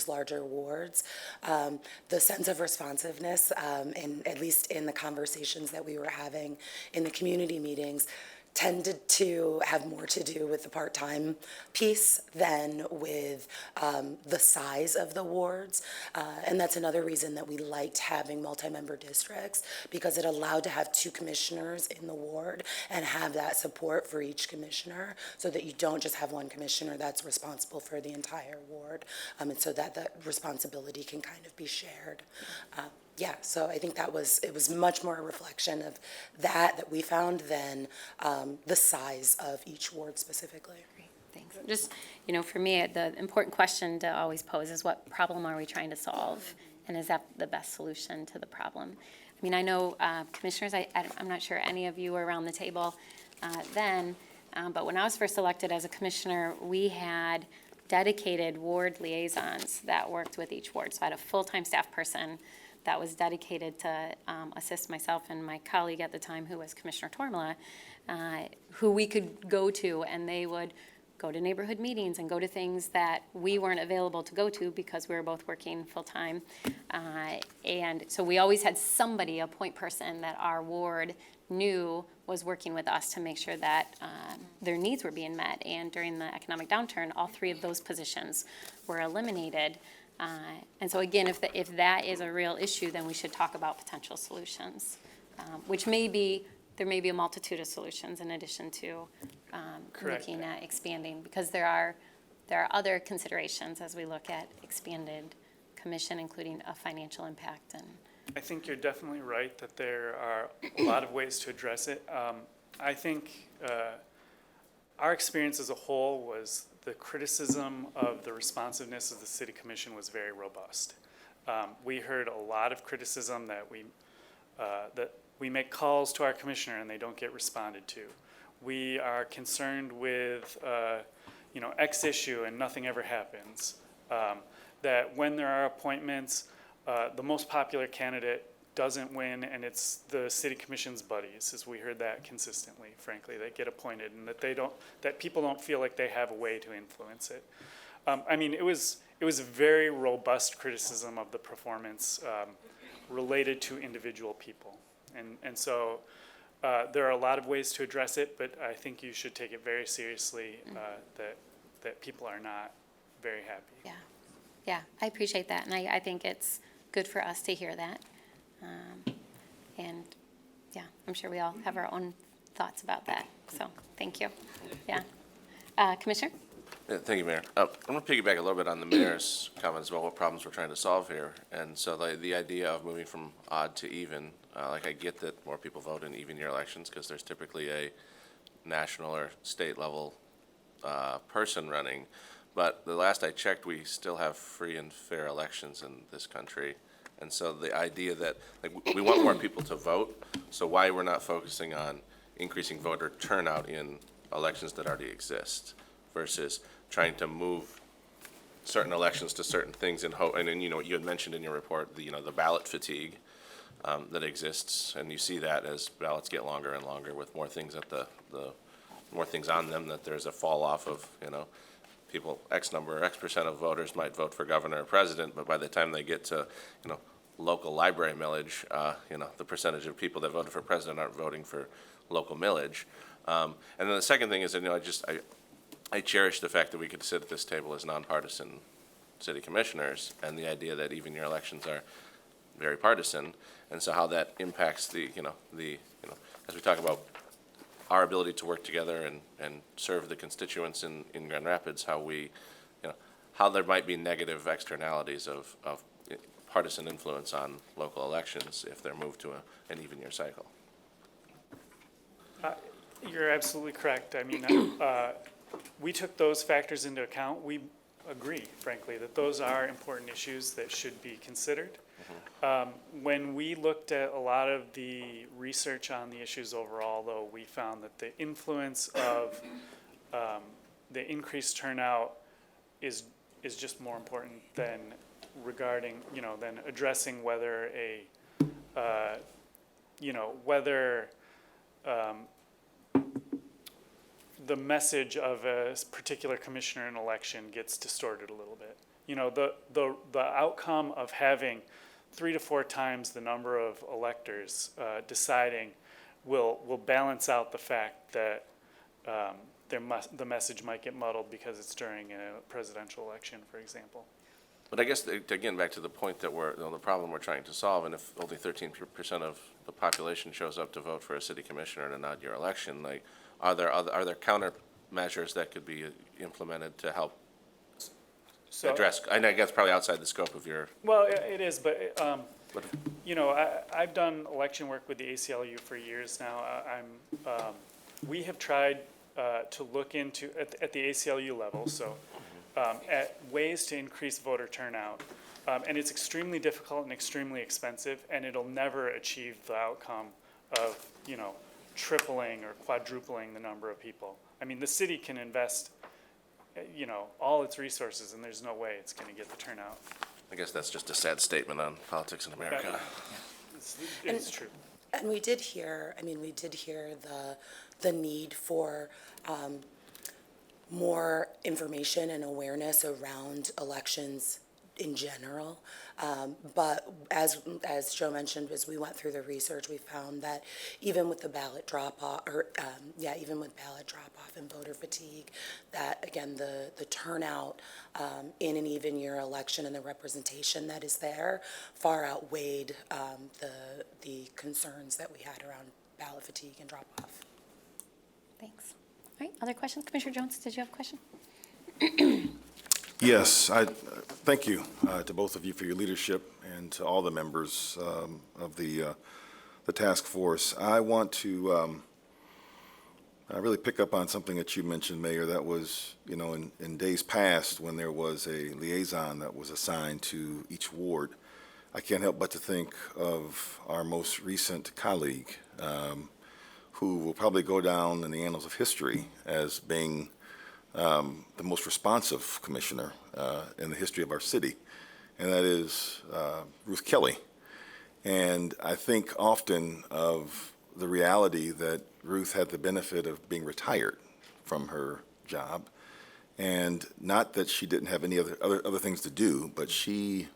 larger wards. The sense of responsiveness, at least in the conversations that we were having in the community meetings, tended to have more to do with the part-time piece than with the size of the wards. And that's another reason that we liked having multi-member districts, because it allowed to have 2 commissioners in the ward and have that support for each commissioner, so that you don't just have one commissioner that's responsible for the entire ward, and so that the responsibility can kind of be shared. Yeah, so I think it was much more a reflection of that we found than the size of each ward specifically. Great, thanks. Just, for me, the important question to always pose is, what problem are we trying to solve? And is that the best solution to the problem? I mean, I know, commissioners, I'm not sure any of you were around the table then, but when I was first elected as a commissioner, we had dedicated ward liaisons that worked with each ward. So I had a full-time staff person that was dedicated to assist myself and my colleague at the time, who was Commissioner Tormala, who we could go to, and they would go to neighborhood meetings and go to things that we weren't available to go to because we were both working full-time. And so we always had somebody, a point person that our ward knew was working with us to make sure that their needs were being met. And during the economic downturn, all 3 of those positions were eliminated. And so again, if that is a real issue, then we should talk about potential solutions, which there may be a multitude of solutions in addition to looking at expanding, because there are other considerations as we look at expanded commission, including a financial impact. And I think you're definitely right that there are a lot of ways to address it. I think our experience as a whole was the criticism of the responsiveness of the city commission was very robust. We heard a lot of criticism that we make calls to our commissioner and they don't get responded to. We are concerned with X issue and nothing ever happens. That when there are appointments, the most popular candidate doesn't win, and it's the city commission's buddies, as we heard that consistently, frankly, that get appointed, and that people don't feel like they have a way to influence it. I mean, it was a very robust criticism of the performance related to individual people. And so there are a lot of ways to address it, but I think you should take it very seriously that people are not very happy. Yeah, I appreciate that, and I think it's good for us to hear that. And yeah, I'm sure we all have our own thoughts about that. So thank you. Yeah. Commissioner? Yeah, thank you, Mayor. I'm going to piggyback a little bit on the mayor's comments about what problems we're trying to solve here. And so the idea of moving from odd to even, like I get that more people vote in even year elections because there's typically a national or state level person running. But the last I checked, we still have free and fair elections in this country. And so the idea that, like, we want more people to vote, so why we're not focusing on increasing voter turnout in elections that already exist versus trying to move certain elections to certain things in hope. And then, you had mentioned in your report, the ballot fatigue that exists, and you see that as ballots get longer and longer with more things at the more things on them, that there's a fall off of, people, X percent of voters might vote for governor or president, but by the time they get to, local library millage, the percentage of people that voted for president aren't voting for local millage. And then the second thing is that, I cherish the fact that we could sit at this table as nonpartisan city commissioners, and the idea that even year elections are very partisan, and so how that impacts as we talk about our ability to work together and serve the constituents in Grand Rapids, how there might be negative externalities of partisan influence on local elections if they're moved to an even year cycle. You're absolutely correct. I mean, we took those factors into account. We agree, frankly, that those are important issues that should be considered. When we looked at a lot of the research on the issues overall, though, we found that the influence of the increased turnout is just more important than than addressing whether whether the message of a particular commissioner in election gets distorted a little bit. The outcome of having 3 to 4 times the number of electors deciding will balance out the fact that the message might get muddled because it's during a presidential election, for example. But I guess, again, back to the point that the problem we're trying to solve, and if only 13% of the population shows up to vote for a city commissioner in an odd year election, are there countermeasures that could be implemented to help address? I know that's probably outside the scope of your. Well, it is, but I've done election work with the ACLU for years now. We have tried to look into at the ACLU level, so at ways to increase voter turnout, and it's extremely difficult and extremely expensive, and it'll never achieve the outcome of tripling or quadrupling the number of people. I mean, the city can invest all its resources, and there's no way it's going to get the turnout. I guess that's just a sad statement on politics in America. It's true. And we did hear the need for more information and awareness around elections in general. But as Joe mentioned, as we went through the research, we found that even with the ballot drop-off, and voter fatigue, that again, the turnout in an even year election and the representation that is there far outweighed the concerns that we had around ballot fatigue and drop-off. Thanks. All right, other questions? Commissioner Jones, did you have a question? Yes, thank you to both of you for your leadership and to all the members of the task force. I want to really pick up on something that you mentioned, Mayor. That was, in days past when there was a liaison that was assigned to each ward, I can't help but to think of our most recent colleague, who will probably go down in the annals of history as being the most responsive commissioner in the history of our city, and that is Ruth Kelly. And I think often of the reality that Ruth had the benefit of being retired from her job, and not that she didn't have any other things to do, but she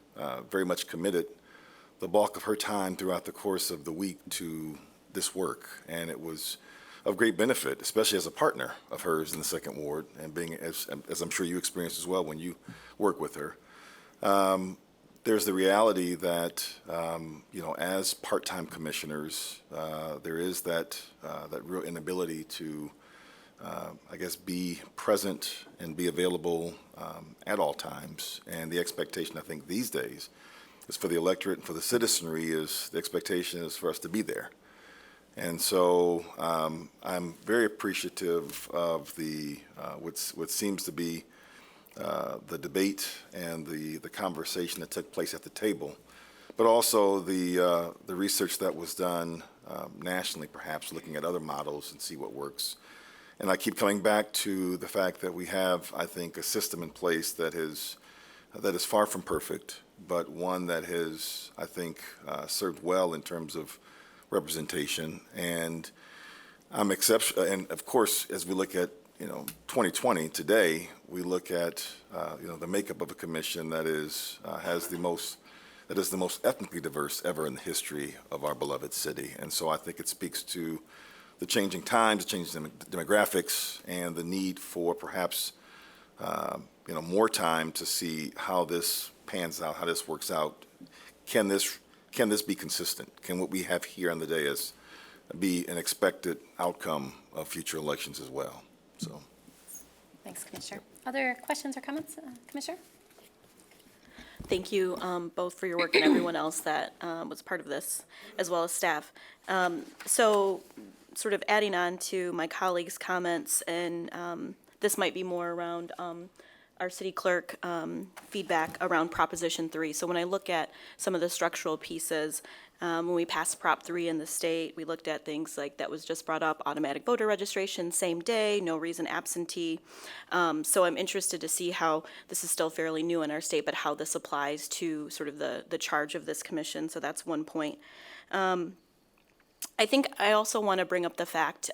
very much committed the bulk of her time throughout the course of the week to this work, and it was of great benefit, especially as a partner of hers in the Second Ward, and being, as I'm sure you experienced as well when you work with her. There's the reality that, as part-time commissioners, there is that real inability to, be present and be available at all times. And the expectation, I think, these days is for the electorate and for the citizenry the expectation is for us to be there. And so I'm very appreciative of what seems to be the debate and the conversation that took place at the table, but also the research that was done nationally, perhaps looking at other models and see what works. And I keep coming back to the fact that we have, I think, a system in place that is far from perfect, but one that has, I think, served well in terms of representation. And I'm exceptional. And of course, as we look at 2020 today, we look at the makeup of a commission that is the most ethnically diverse ever in the history of our beloved city. And so I think it speaks to the changing times, the changing demographics, and the need for perhaps more time to see how this pans out, how this works out. Can this be consistent? Can what we have here on the dais be an expected outcome of future elections as well? So. Thanks, Commissioner. Other questions or comments, Commissioner? Thank you both for your work and everyone else that was part of this, as well as staff. So sort of adding on to my colleagues' comments, and this might be more around our city clerk feedback around Proposition 3. So when I look at some of the structural pieces, when we passed Prop 3 in the state, we looked at things like that was just brought up, automatic voter registration, same day, no reason absentee. So I'm interested to see how, this is still fairly new in our state, but how this applies to sort of the charge of this commission. So that's one point. I think I also want to bring up the fact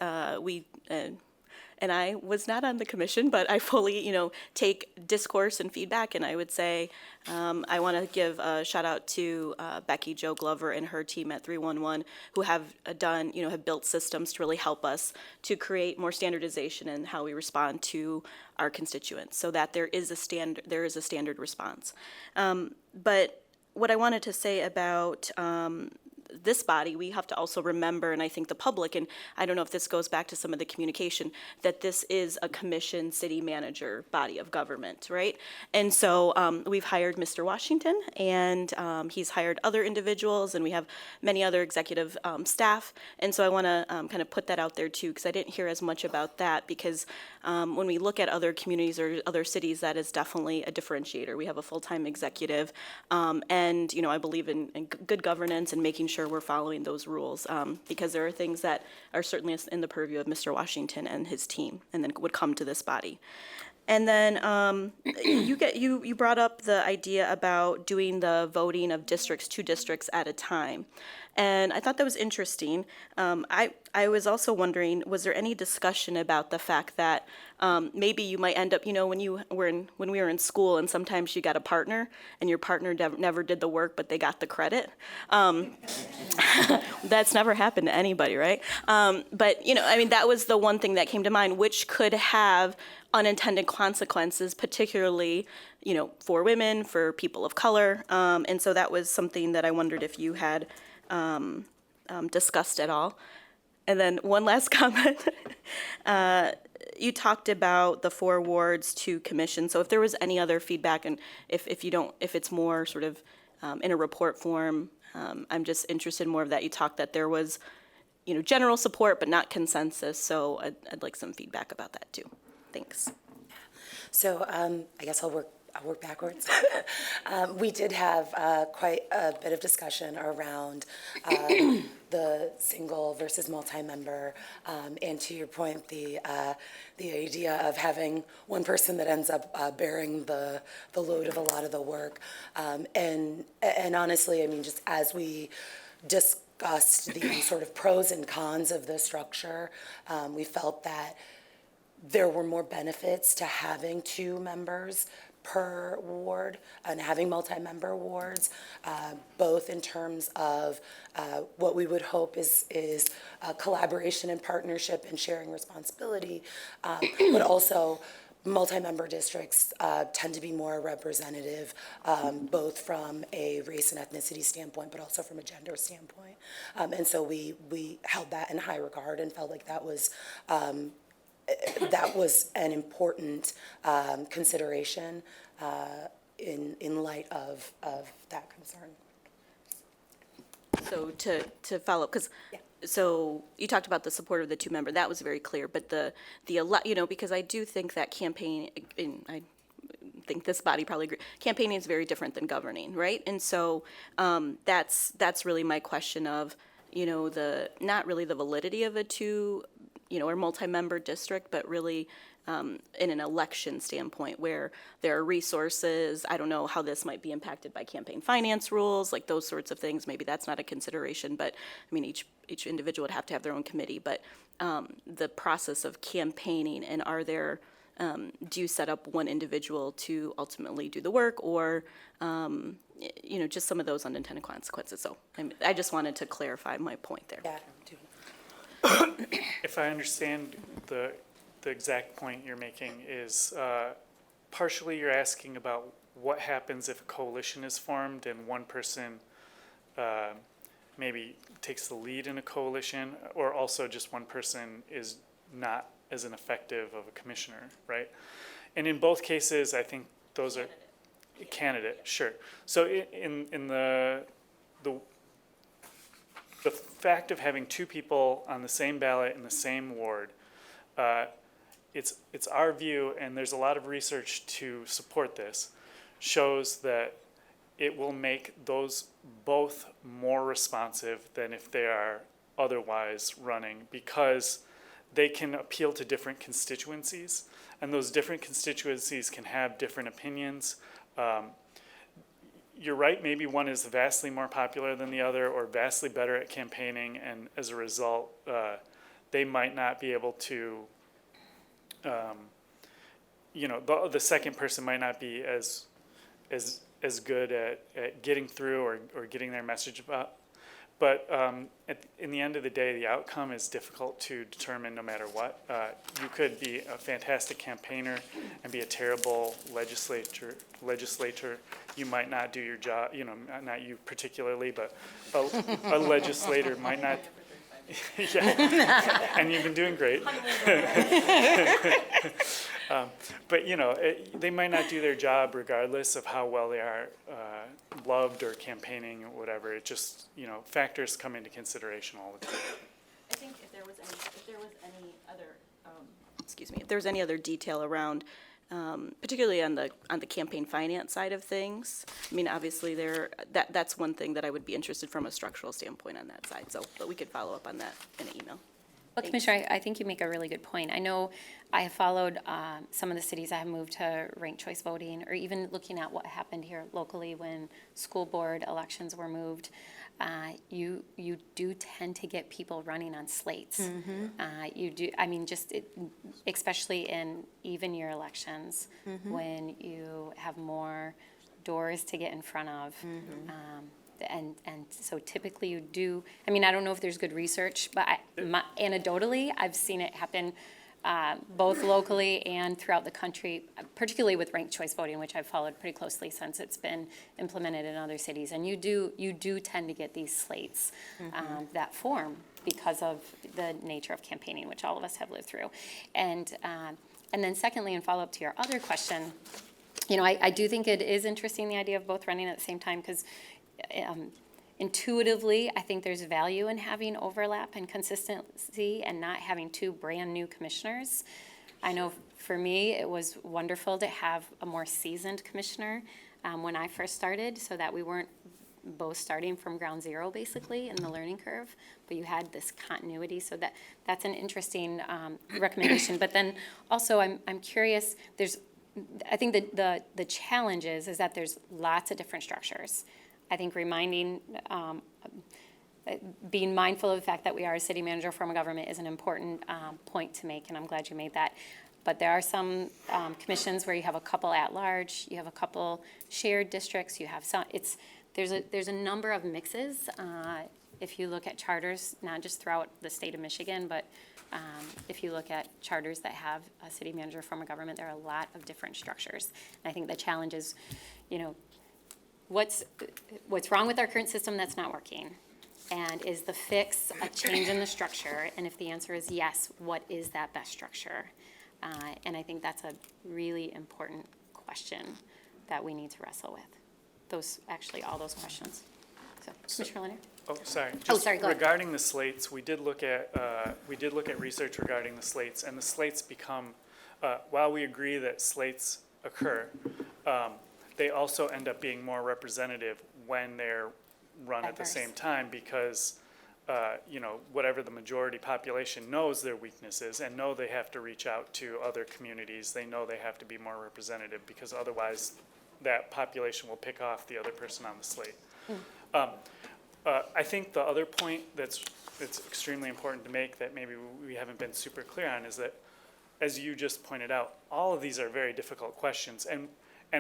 and I was not on the commission, but I fully, take discourse and feedback, and I would say I want to give a shout out to Becky Jo Glover and her team at 311, who have done, have built systems to really help us to create more standardization in how we respond to our constituents, so that there is a standard response. But what I wanted to say about this body, we have to also remember, and I think the public, and I don't know if this goes back to some of the communication, that this is a commission city manager body of government, right? And so we've hired Mr. Washington, and he's hired other individuals, and we have many other executive staff. And so I want to kind of put that out there too, because I didn't hear as much about that, because when we look at other communities or other cities, that is definitely a differentiator. We have a full-time executive, and I believe in good governance and making sure we're following those rules, because there are things that are certainly in the purview of Mr. Washington and his team, and then would come to this body. And then you brought up the idea about doing the voting of districts, 2 districts at a time. And I thought that was interesting. I was also wondering, was there any discussion about the fact that maybe you might end up, when we were in school, and sometimes you got a partner, and your partner never did the work, but they got the credit. That's never happened to anybody, right? But that was the one thing that came to mind, which could have unintended consequences, particularly, for women, for people of color. And so that was something that I wondered if you had discussed at all. And then one last comment. You talked about the 4 wards to commission. So if there was any other feedback, and if it's more sort of in a report form, I'm just interested in more of that. You talked that there was, general support, but not consensus. So I'd like some feedback about that too. Thanks. So I guess I'll work backwards. We did have quite a bit of discussion around the single versus multi-member, and to your point, the idea of having one person that ends up bearing the load of a lot of the work. And honestly, just as we discussed the sort of pros and cons of the structure, we felt that there were more benefits to having 2 members per ward and having multi-member wards, both in terms of what we would hope is collaboration and partnership and sharing responsibility, but also multi-member districts tend to be more representative, both from a race and ethnicity standpoint, but also from a gender standpoint. And so we held that in high regard and felt like that was an important consideration in light of that concern. So to follow up, because so you talked about the support of the 2-member, that was very clear, but because I do think that campaign, and I think this body probably agree, campaigning is very different than governing, right? And so that's really my question of, not really the validity of a 2, or multi-member district, but really in an election standpoint where there are resources. I don't know how this might be impacted by campaign finance rules, like those sorts of things. Maybe that's not a consideration, but each individual would have to have their own committee. But the process of campaigning, and are there, do you set up one individual to ultimately do the work, or just some of those unintended consequences. So I just wanted to clarify my point there. Yeah. If I understand the exact point you're making is partially you're asking about what happens if a coalition is formed and one person maybe takes the lead in a coalition, or also just one person is not as an effective of a commissioner, right? And in both cases, I think those are candidate, sure. So in the fact of having two people on the same ballot in the same ward, it's our view, and there's a lot of research to support this, shows that it will make those both more responsive than if they are otherwise running, because they can appeal to different constituencies, and those different constituencies can have different opinions. You're right, maybe one is vastly more popular than the other or vastly better at campaigning, and as a result, they might not be able to, the second person might not be as good at getting through or getting their message about. But in the end of the day, the outcome is difficult to determine no matter what. You could be a fantastic campaigner and be a terrible legislator. You might not do your job, not you particularly, but a legislator might not. Yeah, and you've been doing great. But they might not do their job regardless of how well they are loved or campaigning or whatever. It just, factors come into consideration all the time. I think if there was any other detail around, particularly on the campaign finance side of things, I mean, obviously that's one thing that I would be interested from a structural standpoint on that side. So, but we could follow up on that in an email. Well, Commissioner, I think you make a really good point. I know I have followed some of the cities that have moved to ranked choice voting, or even looking at what happened here locally when school board elections were moved. You do tend to get people running on slates. You do. I mean, especially in even year elections, when you have more doors to get in front of. And so typically you do, I mean, I don't know if there's good research, but anecdotally, I've seen it happen both locally and throughout the country, particularly with ranked choice voting, which I've followed pretty closely since it's been implemented in other cities. And you do tend to get these slates that form because of the nature of campaigning, which all of us have lived through. And then secondly, in follow-up to your other question, I do think it is interesting, the idea of both running at the same time, because intuitively, I think there's value in having overlap and consistency and not having two brand-new commissioners. I know for me, it was wonderful to have a more seasoned commissioner when I first started, so that we weren't both starting from ground zero, basically, in the learning curve, but you had this continuity, so that's an interesting recommendation. But then also, I'm curious, I think that the challenge is that there's lots of different structures. I think being mindful of the fact that we are a city manager form of government is an important point to make, and I'm glad you made that. But there are some commissions where you have a couple at large, you have a couple shared districts, you have some. There's a number of mixes. If you look at charters, not just throughout the state of Michigan, but if you look at charters that have a city manager form of government, there are a lot of different structures. And I think the challenge is, what's wrong with our current system that's not working? And is the fix a change in the structure? And if the answer is yes, what is that best structure? And I think that's a really important question that we need to wrestle with. All those questions. So, Commissioner Leonard? Oh, sorry. Sorry, go ahead. Regarding the slates, we did look at research regarding the slates, and the slates become, while we agree that slates occur, they also end up being more representative when they're run at the same time, because whatever the majority population knows their weaknesses and know they have to reach out to other communities, they know they have to be more representative, because otherwise that population will pick off the other person on the slate. I think the other point that's extremely important to make that maybe we haven't been super clear on is that, as you just pointed out, all of these are very difficult questions. And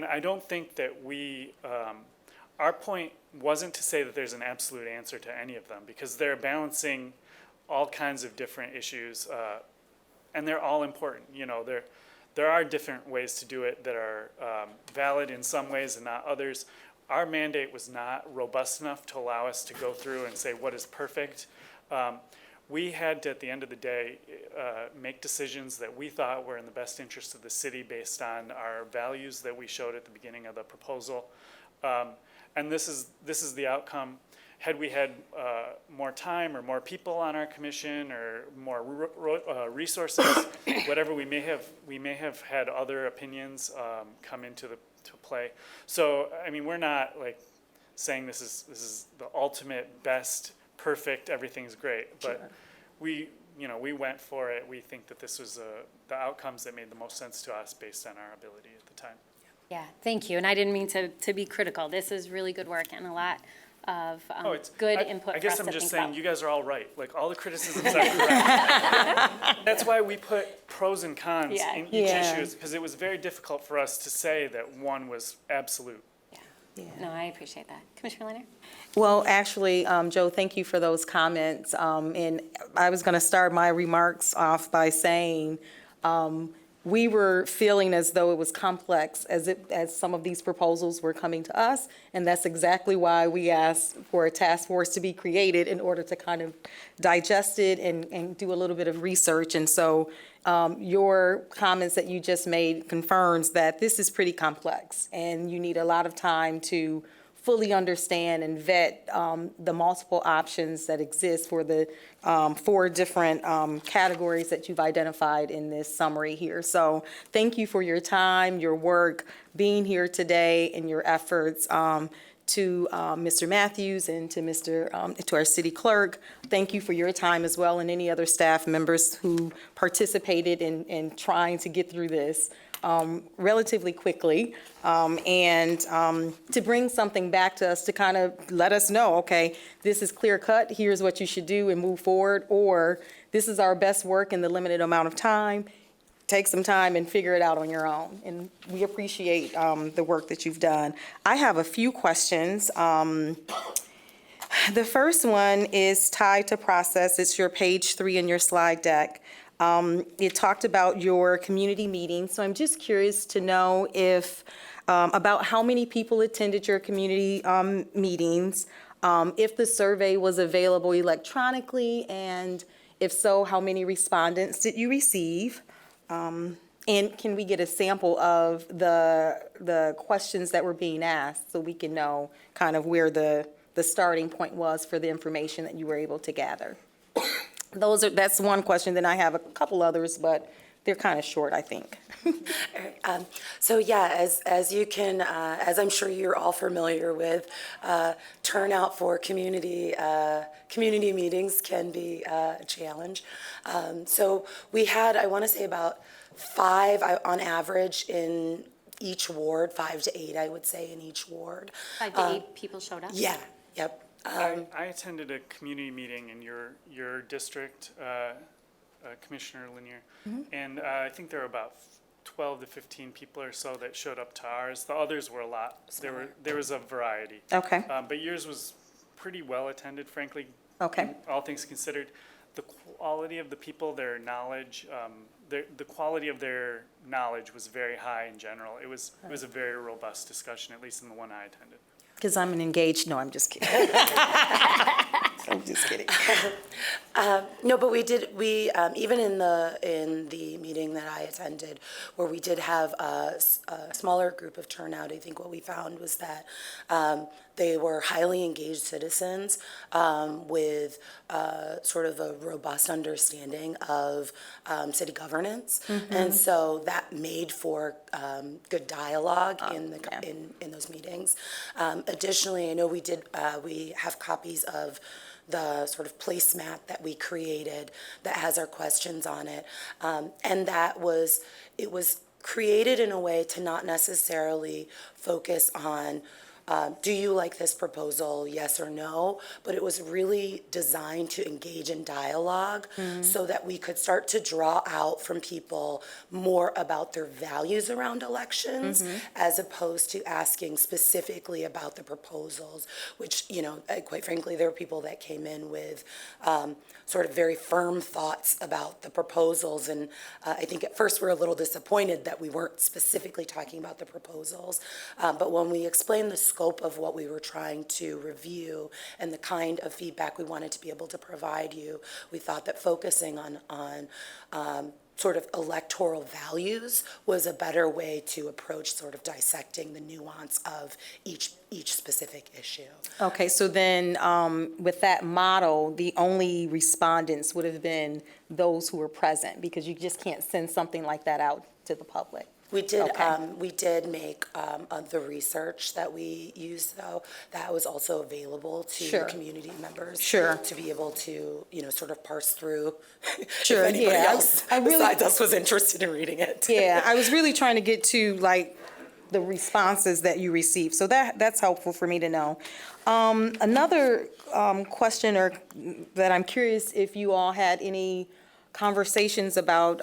I don't think that our point wasn't to say that there's an absolute answer to any of them, because they're balancing all kinds of different issues, and they're all important. there are different ways to do it that are valid in some ways and not others. Our mandate was not robust enough to allow us to go through and say what is perfect. We had to, at the end of the day, make decisions that we thought were in the best interest of the city based on our values that we showed at the beginning of the proposal. And this is the outcome. Had we had more time or more people on our commission or more resources, whatever, we may have had other opinions come into to play. So, I mean, we're not like saying this is the ultimate, best, perfect, everything's great, but we went for it. We think that this was the outcomes that made the most sense to us based on our ability at the time. Yeah, thank you. And I didn't mean to be critical. This is really good work and a lot of good input. I guess I'm for us to just think saying about. you guys are all right. Like all the criticisms are correct. That's why we put pros and cons in each issue, because it was very difficult for us to say that one was absolute. No, I appreciate that. Commissioner Leonard? Well, actually, Joe, thank you for those comments. And I was going to start my remarks off by saying we were feeling as though it was complex as some of these proposals were coming to us. And that's exactly why we asked for a task force to be created in order to kind of digest it and do a little bit of research. And so your comments that you just made confirms that this is pretty complex and you need a lot of time to fully understand and vet the multiple options that exist for the 4 different categories that you've identified in this summary here. So thank you for your time, your work, being here today, and your efforts. To Mr. Matthews and to our city clerk, thank you for your time as well, and any other staff members who participated in trying to get through this relatively quickly, and to bring something back to us to kind of let us know, okay, this is clear cut, here's what you should do and move forward, or this is our best work in the limited amount of time. Take some time and figure it out on your own. And we appreciate the work that you've done. I have a few questions. The first one is tied to process. It's your page 3 in your slide deck. It talked about your community meetings. So I'm just curious to know if about how many people attended your community meetings, if the survey was available electronically, and if so, how many respondents did you receive? And can we get a sample of the questions that were being asked so we can know kind of where the starting point was for the information that you were able to gather? That's one question. Then I have a couple others, but they're kind of short, I think. So yeah, as you can, as I'm sure you're all familiar with, turnout for community meetings can be a challenge. So we had, I want to say, about 5 on average in each ward, 5 to 8, I would say, in each ward. 5 to 8 people showed up? Yeah, yep. I attended a community meeting in your district, Commissioner Lanier, and I think there were about 12 to 15 people or so that showed up to ours. The others were a lot. There was a variety. Okay. But yours was pretty well attended, frankly. Okay. All things considered, the quality of the people, their knowledge, the quality of their knowledge was very high in general. It was a very robust discussion, at least in the one I attended. Because I'm an engaged, no, I'm just kidding. I'm just kidding. No, but we even in the meeting that I attended, where we did have a smaller group of turnout, I think what we found was that they were highly engaged citizens with sort of a robust understanding of city governance, and so that made for good dialogue in those meetings. Additionally, I know we have copies of the sort of placemat that we created that has our questions on it, and it was created in a way to not necessarily focus on do you like this proposal, yes or no? But it was really designed to engage in dialogue so that we could start to draw out from people more about their values around elections as opposed to asking specifically about the proposals, which, quite frankly, there were people that came in with sort of very firm thoughts about the proposals. And I think at first we were a little disappointed that we weren't specifically talking about the proposals. But when we explained the scope of what we were trying to review and the kind of feedback we wanted to be able to provide you, we thought that focusing on sort of electoral values was a better way to approach sort of dissecting the nuance of each specific issue. Okay, so then with that model, the only respondents would have been those who were present, because you just can't send something like that out to the public. We did, Okay. we did make the research that we used, though, that was also available to Sure. community members. Sure. To be able to, sort of parse through. Sure, If anybody yeah, else I really- besides us was interested in reading it. Yeah, I was really trying to get to like the responses that you received, so that's helpful for me to know. Another question that I'm curious if you all had any conversations about,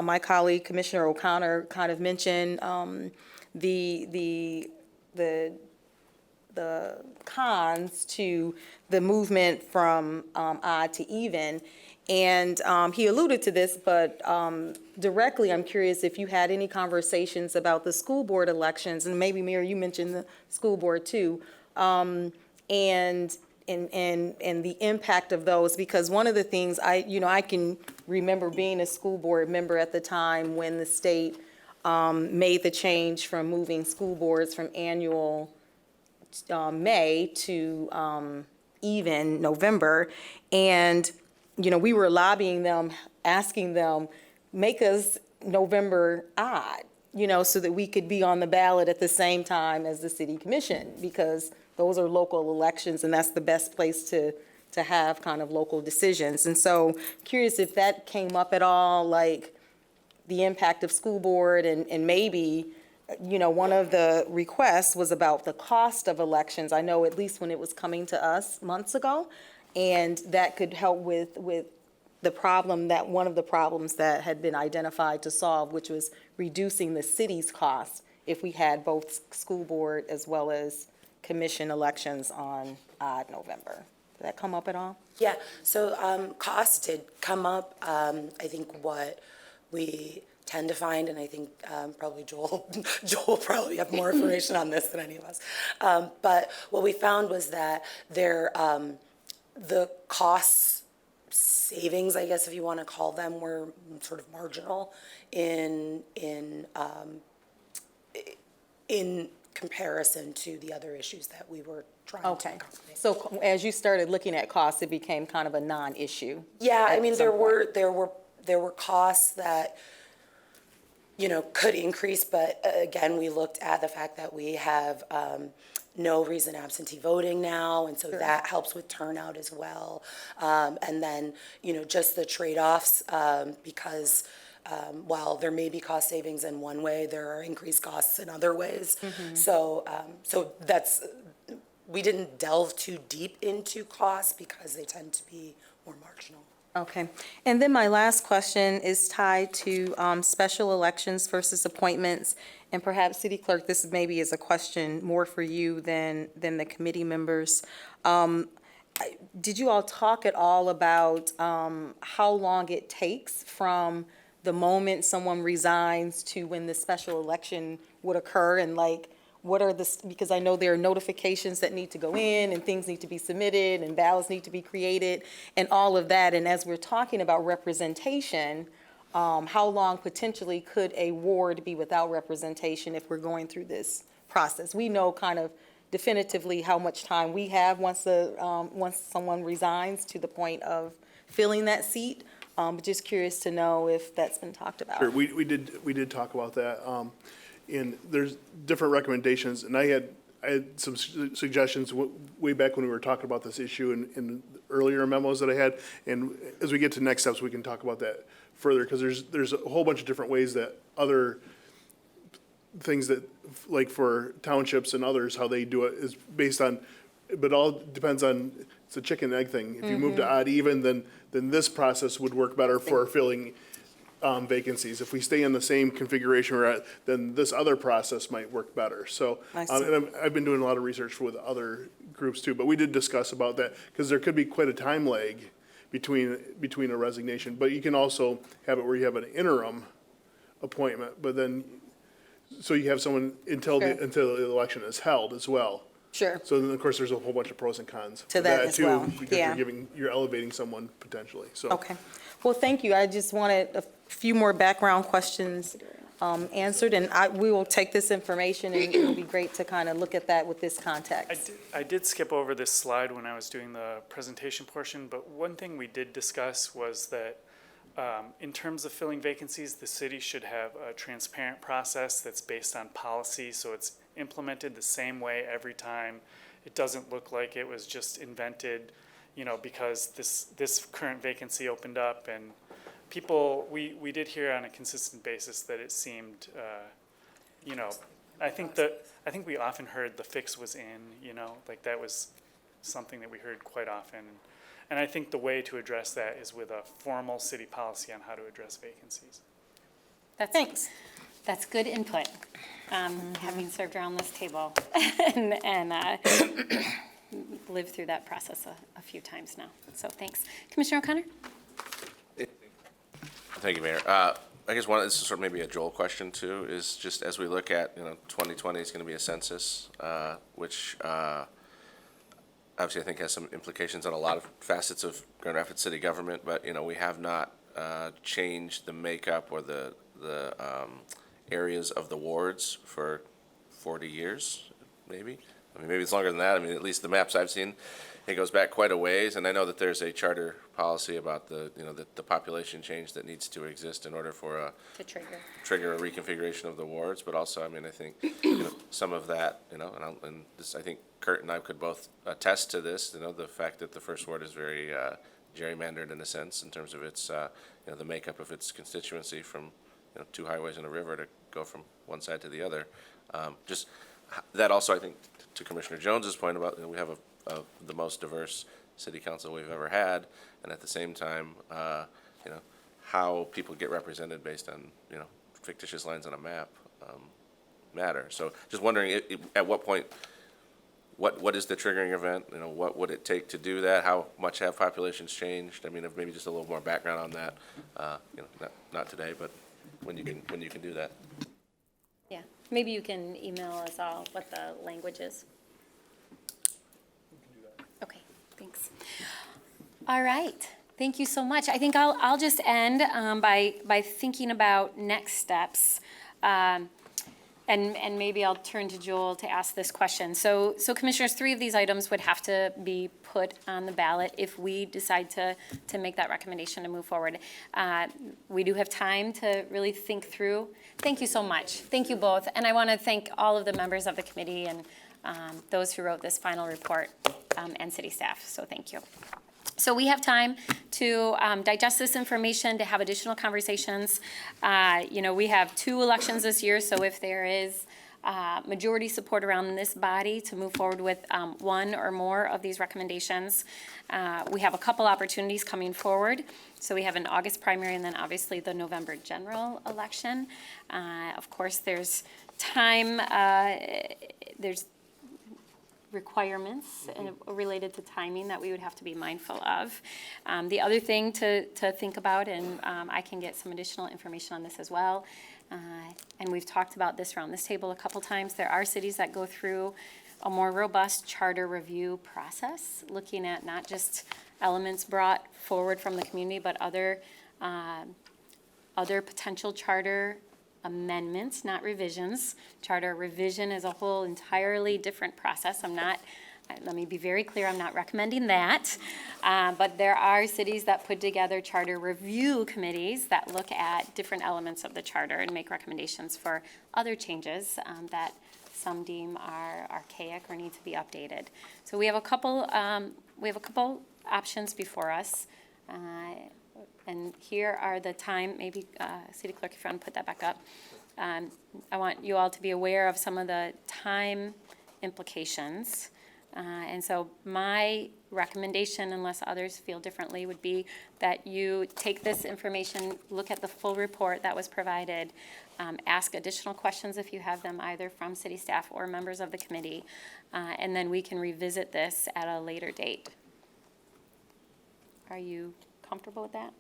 my colleague Commissioner O'Connor kind of mentioned the cons to the movement from odd to even. And he alluded to this, but directly, I'm curious if you had any conversations about the school board elections, and maybe, Mayor, you mentioned the school board too, and the impact of those, because one of the things I can remember being a school board member at the time when the state made the change from moving school boards from annual May to even November, and we were lobbying them, asking them, make us November odd, so that we could be on the ballot at the same time as the city commission, because those are local elections, and that's the best place to have kind of local decisions. And so curious if that came up at all, like the impact of school board, and maybe, one of the requests was about the cost of elections. I know at least when it was coming to us months ago, and that could help with the problem, that one of the problems that had been identified to solve, which was reducing the city's costs if we had both school board as well as commission elections on odd November. Did that come up at all? Yeah, so costs did come up. I think what we tend to find, and I think probably Joel will probably have more information on this than any of us, but what we found was that the costs savings, I guess if you want to call them, were sort of marginal in comparison to the other issues that we were trying to Okay, accommodate. so as you started looking at costs, it became kind of a non-issue. Yeah, I at mean, some point. there were costs that, could increase, but again, we looked at the fact that we have no reason absentee voting now, and so that helps with turnout as well. And then, just the trade-offs, because while there may be cost savings in one way, there are increased costs in other ways. So we didn't delve too deep into costs because they tend to be more marginal. Okay, and then my last question is tied to special elections versus appointments, and perhaps City Clerk, this maybe is a question more for you than the committee members. Did you all talk at all about how long it takes from the moment someone resigns to when the special election would occur, and like, what are because I know there are notifications that need to go in, and things need to be submitted, and ballots need to be created, and all of that. And as we're talking about representation, how long potentially could a ward be without representation if we're going through this process? We know kind of definitively how much time we have once someone resigns to the point of filling that seat. But just curious to know if that's been talked about. Sure, we did talk about that. And there's different recommendations, and I had some suggestions way back when we were talking about this issue in earlier memos that I had. And as we get to next steps, we can talk about that further, because there's a whole bunch of different ways that other things that, like for townships and others, how they do it is based on, but all depends on, it's a chicken and egg thing. If you move to odd even, then this process would work better for filling vacancies. If we stay in the same configuration we're at, then this other process might work better. So, I see. and I've been doing a lot of research with other groups too, but we did discuss about that, because there could be quite a time lag between a resignation, but you can also have it where you have an interim appointment, but then, so you have someone until Sure. until the election is held as well. Sure. So then, of course, there's a whole bunch of pros and cons. To of that as too, well. because Yeah. you're elevating someone potentially, so. Okay. Well, thank you. I just wanted a few more background questions answered, and we will take this information, and it would be great to kind of look at that with this context. I did skip over this slide when I was doing the presentation portion, but one thing we did discuss was that in terms of filling vacancies, the city should have a transparent process that's based on policy, so it's implemented the same way every time. It doesn't look like it was just invented, because this current vacancy opened up, and people, we did hear on a consistent basis that it seemed, I think we often heard the fix was in, like that was something that we heard quite often. And I think the way to address that is with a formal city policy on how to address vacancies. Thanks. That's good input, having served around this table and lived through that process a few times now. So thanks. Commissioner O'Connor? Thank you, Mayor. I guess this is sort of maybe a Joel question too, is just as we look at, 2020 is going to be a census, which obviously I think has some implications on a lot of facets of Grand Rapids city government, but, we have not changed the makeup or the areas of the wards for 40 years, maybe. I mean, maybe it's longer than that. I mean, at least the maps I've seen, it goes back quite a ways. And I know that there's a charter policy about the population change that needs to exist in order for To trigger a reconfiguration of the wards. But also, I mean, I think some of that, and this, I think Kurt and I could both attest to this. The fact that the first ward is very gerrymandered in a sense in terms of its, the makeup of its constituency from 2 highways and a river to go from one side to the other. Just that also, I think, to Commissioner Jones's point about we have the most diverse city council we've ever had, and at the same time, how people get represented based on fictitious lines on a map matter. So just wondering at what point, what is the triggering event? What would it take to do that? How much have populations changed? I mean, maybe just a little more background on that. Not today, but when you can do that. Yeah, maybe you can email us all what the language is. Okay, thanks. All right, thank you so much. I think I'll just end by thinking about next steps. And maybe I'll turn to Joel to ask this question. So Commissioners, 3 of these items would have to be put on the ballot if we decide to make that recommendation to move forward. We do have time to really think through. Thank you so much. Thank you both. And I want to thank all of the members of the committee and those who wrote this final report and city staff. So thank you. So we have time to digest this information, to have additional conversations. We have 2 elections this year, so if there is majority support around this body to move forward with 1 or more of these recommendations, we have a couple opportunities coming forward. So we have an August primary and then obviously the November general election. Of course, there's time, there's requirements related to timing that we would have to be mindful of. The other thing to think about, and I can get some additional information on this as well, and we've talked about this around this table a couple times, there are cities that go through a more robust charter review process, looking at not just elements brought forward from the community, but other potential charter amendments, not revisions. Charter revision is a whole entirely different process. Let me be very clear, I'm not recommending that. But there are cities that put together charter review committees that look at different elements of the charter and make recommendations for other changes that some deem are archaic or need to be updated. So we have a couple options before us. And here are the time, maybe City Clerk, if you want to put that back up. I want you all to be aware of some of the time implications. And so my recommendation, unless others feel differently, would be that you take this information, look at the full report that was provided, ask additional questions if you have them, either from city staff or members of the committee, and then we can revisit this at a later date. Are you comfortable with that?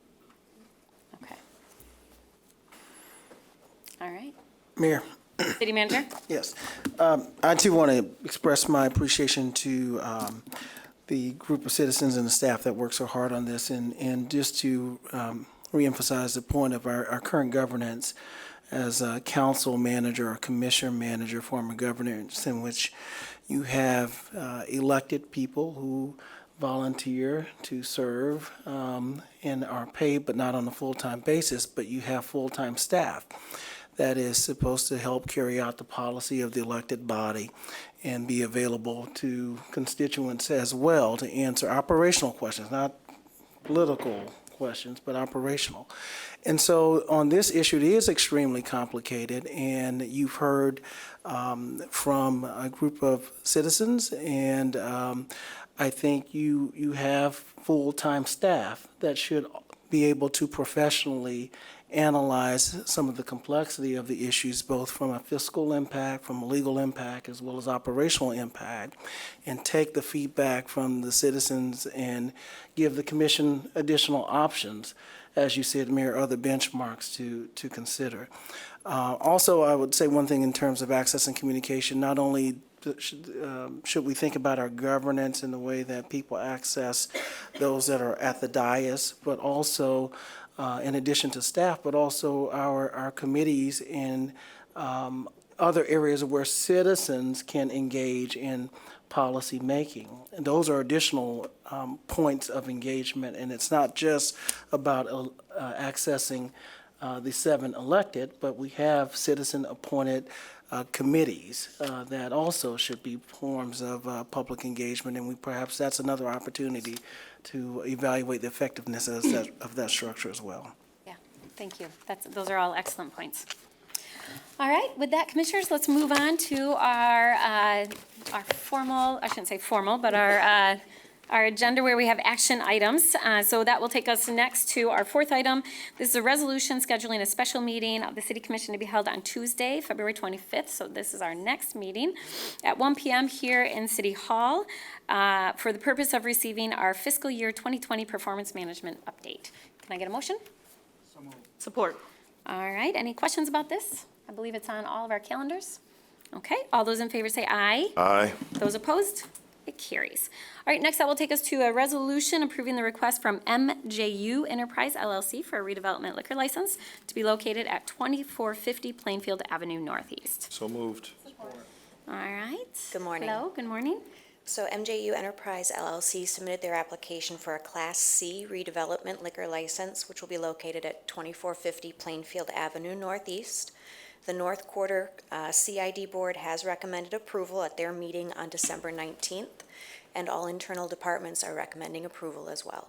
Okay. All right. Mayor? City Manager? Yes. I too want to express my appreciation to the group of citizens and the staff that work so hard on this, and just to reemphasize the point of our current governance as a council manager or commissioner manager form of governance, in which you have elected people who volunteer to serve and are paid but not on a full-time basis, but you have full-time staff that is supposed to help carry out the policy of the elected body and be available to constituents as well to answer operational questions, not political questions, but operational. And so on this issue, it is extremely complicated, and you've heard from a group of citizens, and I think you have full-time staff that should be able to professionally analyze some of the complexity of the issues, both from a fiscal impact, from a legal impact, as well as operational impact, and take the feedback from the citizens and give the commission additional options, as you said, Mayor, other benchmarks to consider. Also, I would say one thing in terms of access and communication. Not only should we think about our governance in the way that people access those that are at the dais, but also in addition to staff, but also our committees and other areas where citizens can engage in policy making. And those are additional points of engagement, and it's not just about accessing the 7 elected, but we have citizen-appointed committees that also should be forms of public engagement, and perhaps that's another opportunity to evaluate the effectiveness of that structure as well. Yeah, thank you. Those are all excellent points. All right, with that, Commissioners, let's move on to our formal, I shouldn't say formal, but our agenda where we have action items. So that will take us next to our 4th item. This is a resolution scheduling a special meeting of the City Commission to be held on Tuesday, February 25th. So this is our next meeting at 1 p.m. here in City Hall for the purpose of receiving our fiscal year 2020 performance management update. Can I get a motion? Support. All right, any questions about this? I believe it's on all of our calendars. Okay, all those in favor say aye. Aye. Those opposed? It carries. All right, next that will take us to a resolution approving the request from MJU Enterprise LLC for a redevelopment liquor license to be located at 2450 Plainfield Avenue Northeast. So moved. All right. Good morning. Hello, good morning. So MJU Enterprise LLC submitted their application for a Class C redevelopment liquor license, which will be located at 2450 Plainfield Avenue Northeast. The North Quarter CID Board has recommended approval at their meeting on December 19th, and all internal departments are recommending approval as well.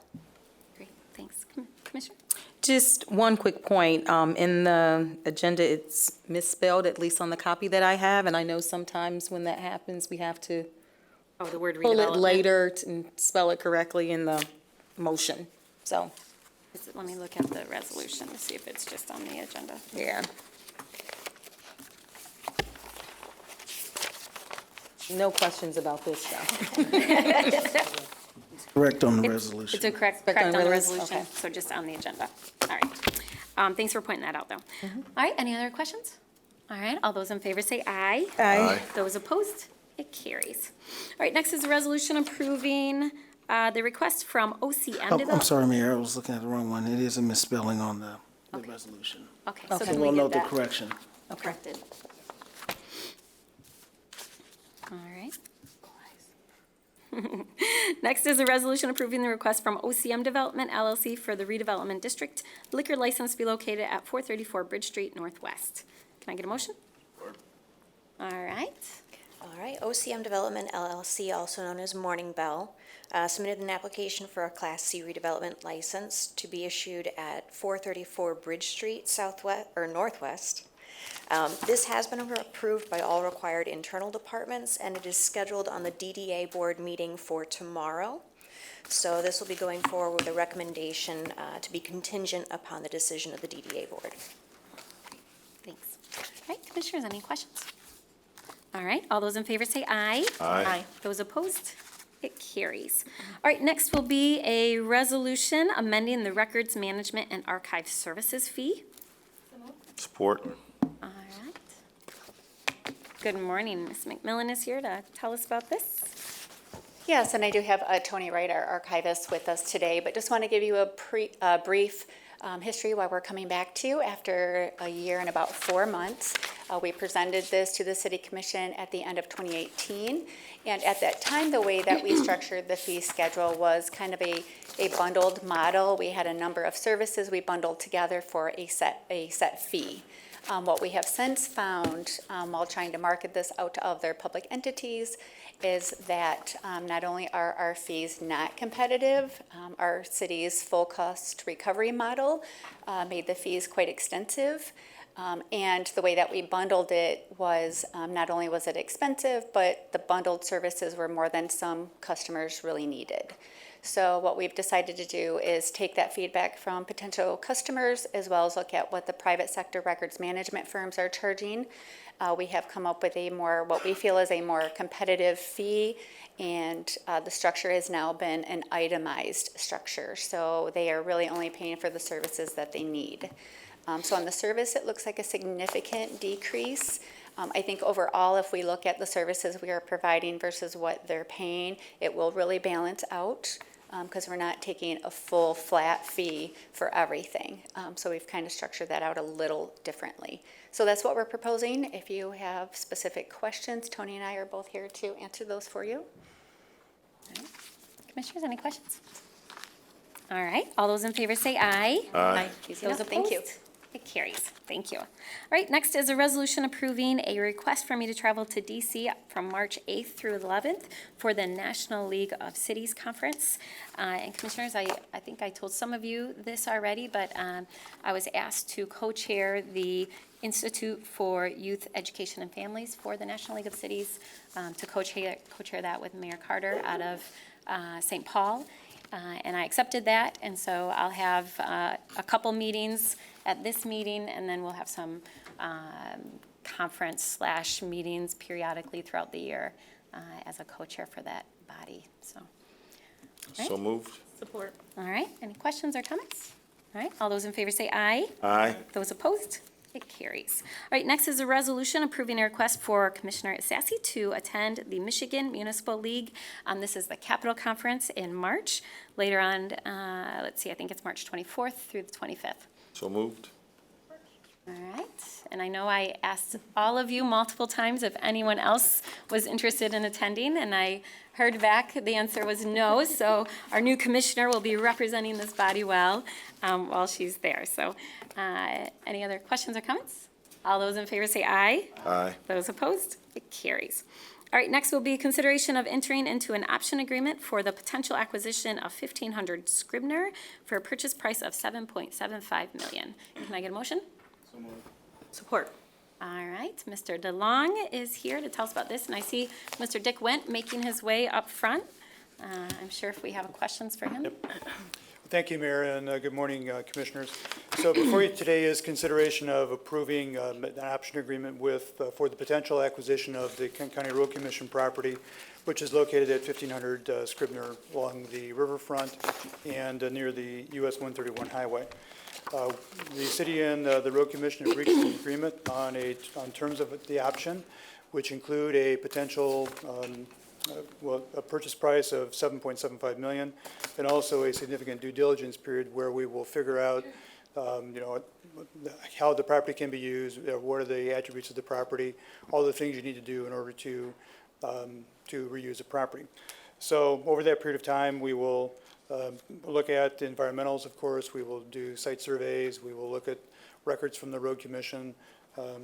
Great, thanks. Commissioner? Just one quick point. In the agenda, it's misspelled, at least on the copy that I have, and I know sometimes when that happens, we have to Oh, the word pull it redevelopment. later and spell it correctly in the motion. So, Let me look at the resolution to see if it's just on the agenda. yeah. No questions about this stuff. Correct on the It's resolution. a correct Correct on on the the resolution, okay. so just on the agenda. All right. Thanks for pointing that out, though. All right, any other questions? All right, all those in favor say aye. Aye. Those opposed? It carries. All right, next is a resolution approving the request from OCM I'm Development. sorry, Mayor, I was looking at the wrong one. It is a misspelling on the resolution. Okay, so Okay. can So we we'll get note the that correction. corrected? All right. Next is a resolution approving the request from OCM Development LLC for the redevelopment district liquor license to be located at 434 Bridge Street Northwest. Can I get a motion? All right. All right, OCM Development LLC, also known as Morning Bell, submitted an application for a Class C redevelopment license to be issued at 434 Bridge Street Northwest. This has been approved by all required internal departments, and it is scheduled on the DDA board meeting for tomorrow. So this will be going forward with a recommendation to be contingent upon the decision of the DDA board. Thanks. All right, commissioners, any questions? All right, all those in favor say aye. Aye. Those opposed? It carries. All right, next will be a resolution amending the Records Management and Archive Services fee. Support. All right. Good morning. Ms. McMillan is here to tell us about this. Yes, and I do have Tony Wright, our archivist, with us today, but just want to give you a brief history why we're coming back to you after a year and about 4 months. We presented this to the City Commission at the end of 2018, and at that time, the way that we structured the fee schedule was kind of a bundled model. We had a number of services we bundled together for a set fee. What we have since found while trying to market this out to other public entities is that not only are our fees not competitive, our city's full cost recovery model made the fees quite extensive. And the way that we bundled it was not only was it expensive, but the bundled services were more than some customers really needed. So what we've decided to do is take that feedback from potential customers as well as look at what the private sector records management firms are charging. We have come up with what we feel is a more competitive fee, and the structure has now been an itemized structure. So they are really only paying for the services that they need. So on the service, it looks like a significant decrease. I think overall, if we look at the services we are providing versus what they're paying, it will really balance out because we're not taking a full flat fee for everything. So we've kind of structured that out a little differently. So that's what we're proposing. If you have specific questions, Tony and I are both here to answer those for you. All right. Commissioners, any questions? All right, all those in favor say aye. Aye. Those enough. Thank you. opposed? It carries. Thank you. All right, next is a resolution approving a request for me to travel to DC from March 8th through 11th for the National League of Cities Conference. And Commissioners, I think I told some of you this already, but I was asked to co-chair the Institute for Youth Education and Families for the National League of Cities, to co-chair that with Mayor Carter out of St. Paul. And I accepted that, and so I'll have a couple meetings at this meeting, and then we'll have some conference/meetings periodically throughout the year as a co-chair for that body, so. Right. So moved. Support. All right, any questions or comments? All right, all those in favor say aye. Aye. Those opposed? It carries. All right, next is a resolution approving a request for Commissioner Sassy to attend the Michigan Municipal League. This is the Capitol Conference in March. Later on, let's see, I think it's March 24th through the 25th. So moved. All right, and I know I asked all of you multiple times if anyone else was interested in attending, and I heard back the answer was no, so our new commissioner will be representing this body well while she's there. So any other questions or comments? All those in favor say aye. Aye. Those opposed? It carries. All right, next will be consideration of entering into an option agreement for the potential acquisition of 1,500 Scribner for a purchase price of $7.75 million. Can I get a motion? Support. All right, Mr. DeLong is here to tell us about this, and I see Mr. Dick Wendt making his way up front. I'm sure if we have questions for him. Yep. Thank you, Mayor, and good morning, Commissioners. So before you today is consideration of approving an option agreement for the potential acquisition of the Kent County Road Commission property, which is located at 1500 Scribner along the riverfront and near the US 131 highway. The city and the road commission have reached an agreement on terms of the option, which include a potential a purchase price of $7.75 million, and also a significant due diligence period where we will figure out, how the property can be used, what are the attributes of the property, all the things you need to do in order to reuse the property. So over that period of time, we will look at the environmentals, of course. We will do site surveys. We will look at records from the road commission,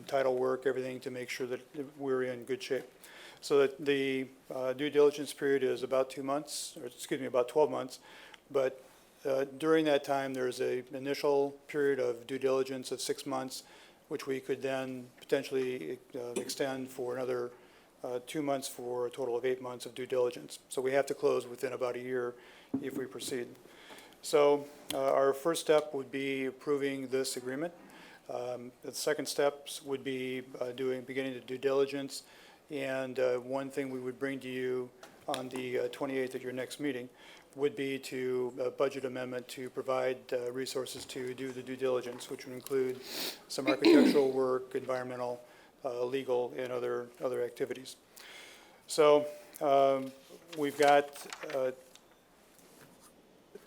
title work, everything to make sure that we're in good shape. So that the due diligence period is about 2 months, or excuse me, about 12 months. But during that time, there's an initial period of due diligence of 6 months which we could then potentially extend for another 2 months for a total of 8 months of due diligence. So we have to close within about a year if we proceed. So our first step would be approving this agreement. The second steps would be beginning the due diligence. And one thing we would bring to you on the 28th at your next meeting would be to a budget amendment to provide resources to do the due diligence, which would include some architectural work, environmental, legal, and other activities. So we've got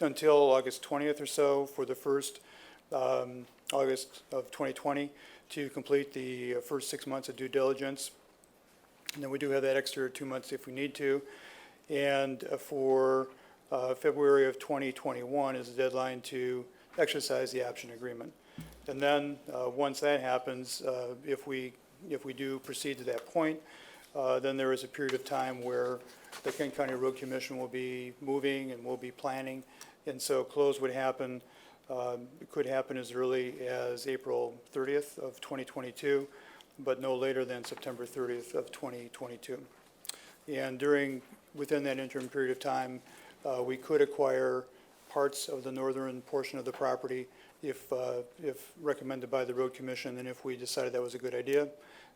until August 20th or so for the first August of 2020 to complete the first 6 months of due diligence. And then we do have that extra 2 months if we need to. And for February of 2021 is the deadline to exercise the option agreement. And then once that happens, if we do proceed to that point, then there is a period of time where the Kent County Road Commission will be moving and will be planning. And so close would happen, it could happen as early as April 30th of 2022, but no later than September 30th of 2022. And within that interim period of time, we could acquire parts of the northern portion of the property if recommended by the Road Commission, and if we decided that was a good idea.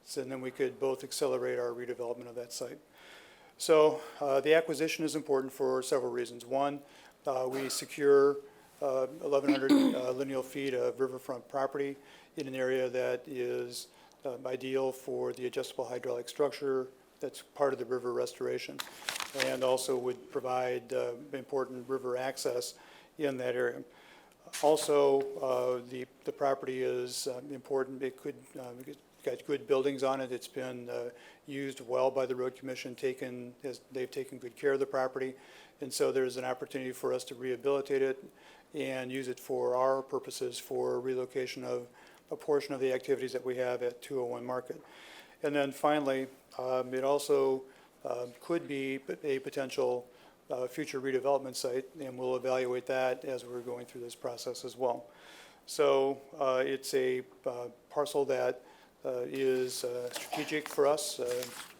So then we could both accelerate our redevelopment of that site. So the acquisition is important for several reasons. One, we secure 1,100 lineal feet of riverfront property in an area that is ideal for the adjustable hydraulic structure that's part of the river restoration, and also would provide important river access in that area. Also, the property is important. It's got good buildings on it. It's been used well by the Road Commission. They've taken good care of the property, and so there's an opportunity for us to rehabilitate it and use it for our purposes for relocation of a portion of the activities that we have at 201 Market. And then finally, it also could be a potential future redevelopment site, and we'll evaluate that as we're going through this process as well. So it's a parcel that is strategic for us,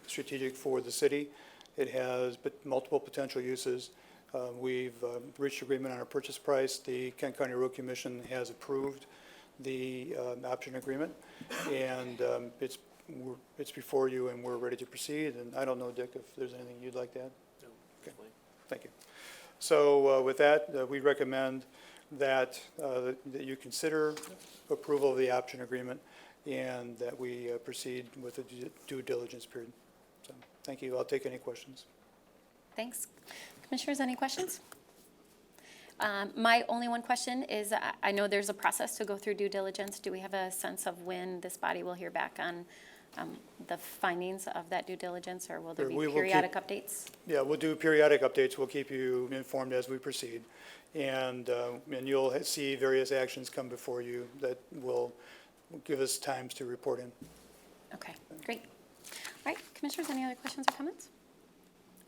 strategic for the city. It has multiple potential uses. We've reached agreement on our purchase price. The Kent County Road Commission has approved the option agreement, and it's before you, and we're ready to proceed. And I don't know, Dick, if there's anything you'd like to add? No. Okay. Thank you. So with that, we recommend that you consider approval of the option agreement and that we proceed with the due diligence period. So thank you. I'll take any questions. Thanks. Commissioners, any questions? My only one question is, I know there's a process to go through due diligence. Do we have a sense of when this body will hear back on the findings of that due diligence, or will there be periodic updates? Yeah, we'll do periodic updates. We'll keep you informed as we proceed. And you'll see various actions come before you that will give us times to report in. Okay, great. All right, Commissioners, any other questions or comments?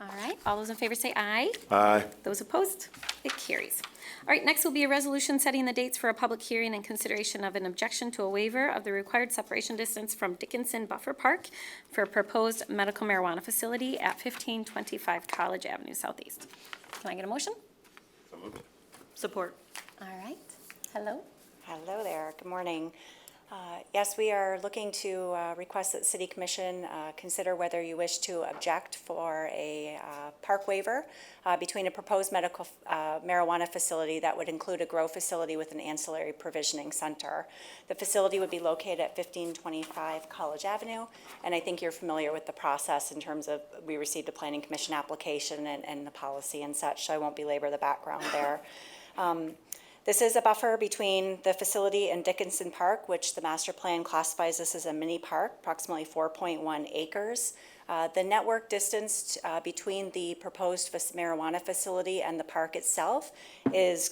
All right, all those in favor say aye. Aye. Those opposed? It carries. All right, next will be a resolution setting the dates for a public hearing in consideration of an objection to a waiver of the required separation distance from Dickinson Buffer Park for a proposed medical marijuana facility at 1525 College Avenue Southeast. Can I get a motion? Support. All right. Hello. Hello there. Good morning. Yes, we are looking to request that the City Commission consider whether you wish to object for a park waiver between a proposed medical marijuana facility that would include a grow facility with an ancillary provisioning center. The facility would be located at 1525 College Avenue, and I think you're familiar with the process in terms of we received a Planning Commission application and the policy and such, so I won't belabor the background there. This is a buffer between the facility and Dickinson Park, which the master plan classifies this as a mini park, approximately 4.1 acres. The network distance between the proposed marijuana facility and the park itself is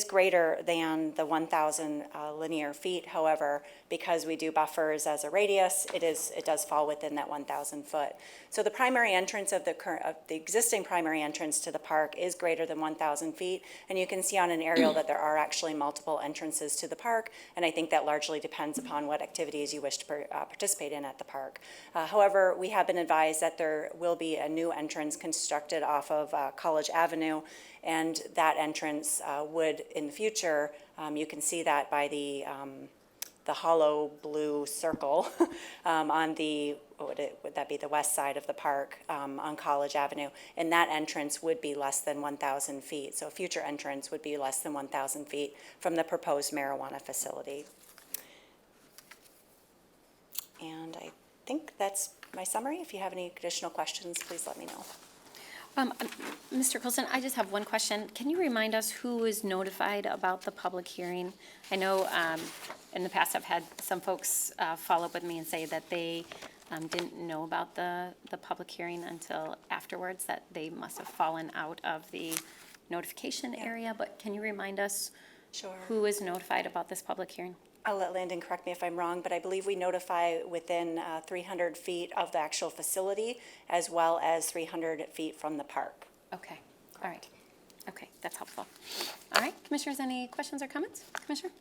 greater than the 1,000 linear feet. However, because we do buffers as a radius, it does fall within that 1,000 foot. So the primary entrance of the existing primary entrance to the park is greater than 1,000 feet, and you can see on an aerial that there are actually multiple entrances to the park, and I think that largely depends upon what activities you wish to participate in at the park. However, we have been advised that there will be a new entrance constructed off of College Avenue, and that entrance would, in the future, you can see that by the hollow blue circle on the, would that be the west side of the park on College Avenue, and that entrance would be less than 1,000 feet. So a future entrance would be less than 1,000 feet from the proposed marijuana facility. And I think that's my summary. If you have any additional questions, please let me know. Mr. Colson, I just have one question. Can you remind us who is notified about the public hearing? I know in the past I've had some folks follow up with me and say that they didn't know about the public hearing until afterwards, that they must have fallen out of the notification area. But can you remind us who is notified about this public hearing? I'll let Landon correct me if I'm wrong, but I believe we notify within 300 feet of the actual facility, as well as 300 feet from the park. Okay, all right. Okay, that's helpful. All right, commissioners, any questions or comments? Commissioner?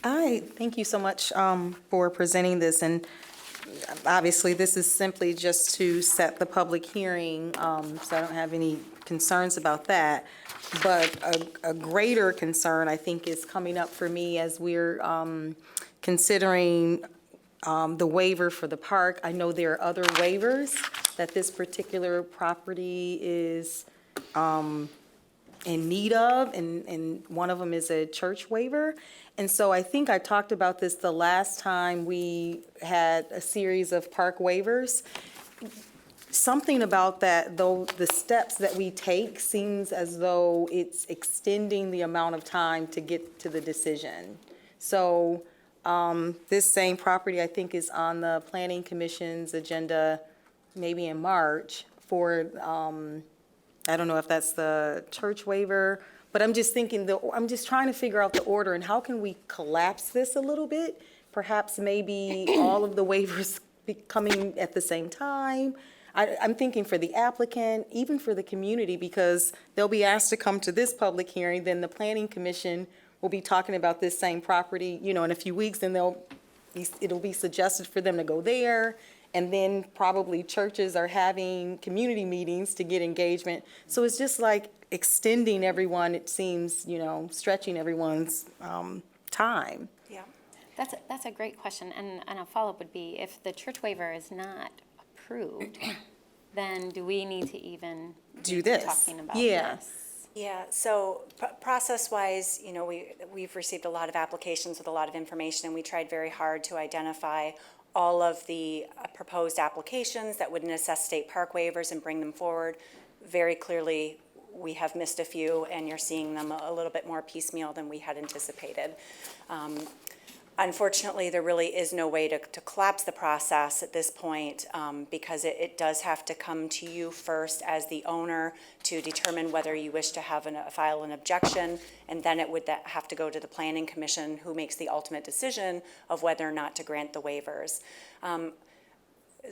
Thank you so much for presenting this, and obviously this is simply just to set the public hearing, so I don't have any concerns about that. But a greater concern, I think, is coming up for me as we're considering the waiver for the park. I know there are other waivers that this particular property is in need of, and one of them is a church waiver. And so I think I talked about this the last time we had a series of park waivers. Something about that, though, the steps that we take seems as though it's extending the amount of time to get to the decision. So this same property, I think, is on the Planning Commission's agenda maybe in March for, I don't know if that's the church waiver, but I'm just thinking, I'm just trying to figure out the order and how can we collapse this a little bit? Perhaps maybe all of the waivers be coming at the same time. I'm thinking for the applicant, even for the community, because they'll be asked to come to this public hearing, then the Planning Commission will be talking about this same property, in a few weeks, and it'll be suggested for them to go there, and then probably churches are having community meetings to get engagement. So it's just like extending everyone, it seems, stretching everyone's time. Yeah. That's a great question, and a follow-up would be, if the church waiver is not approved, then do we need to even do be this? Talking about this? Yeah, so process-wise, we've received a lot of applications with a lot of information, and we tried very hard to identify all of the proposed applications that would necessitate park waivers and bring them forward. Very clearly, we have missed a few, and you're seeing them a little bit more piecemeal than we had anticipated. Unfortunately, there really is no way to collapse the process at this point, because it does have to come to you first as the owner to determine whether you wish to file an objection, and then it would have to go to the Planning Commission, who makes the ultimate decision of whether or not to grant the waivers.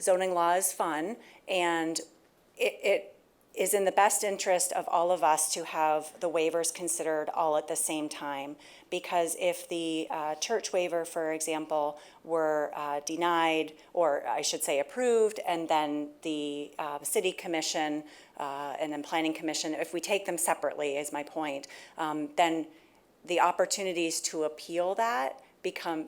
Zoning law is fun, and it is in the best interest of all of us to have the waivers considered all at the same time. Because if the church waiver, for example, were denied, or I should say approved, and then the city commission and then planning commission, if we take them separately, is my point, then the opportunities to appeal that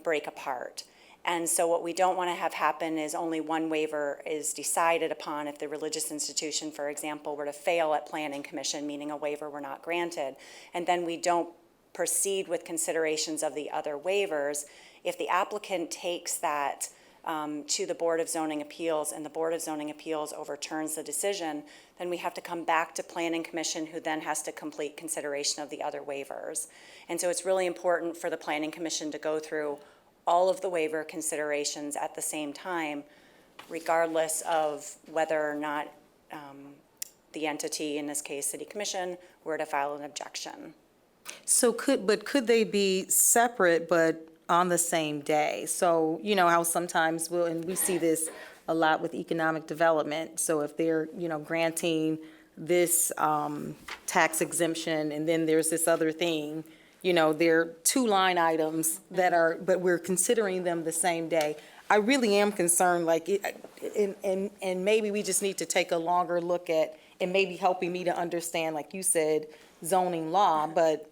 break apart. And so what we don't want to have happen is only one waiver is decided upon if the religious institution, for example, were to fail at Planning Commission, meaning a waiver were not granted, and then we don't proceed with considerations of the other waivers. If the applicant takes that to the Board of Zoning Appeals, and the Board of Zoning Appeals overturns the decision, then we have to come back to Planning Commission, who then has to complete consideration of the other waivers. And so it's really important for the Planning Commission to go through all of the waiver considerations at the same time regardless of whether or not the entity, in this case, City Commission, were to file an objection. So could they be separate but on the same day? So, you know how sometimes and we see this a lot with economic development. So if they're, granting this tax exemption and then there's this other thing, there are two line items but we're considering them the same day. I really am concerned, and maybe we just need to take a longer look at, and maybe helping me to understand, like you said, zoning law, but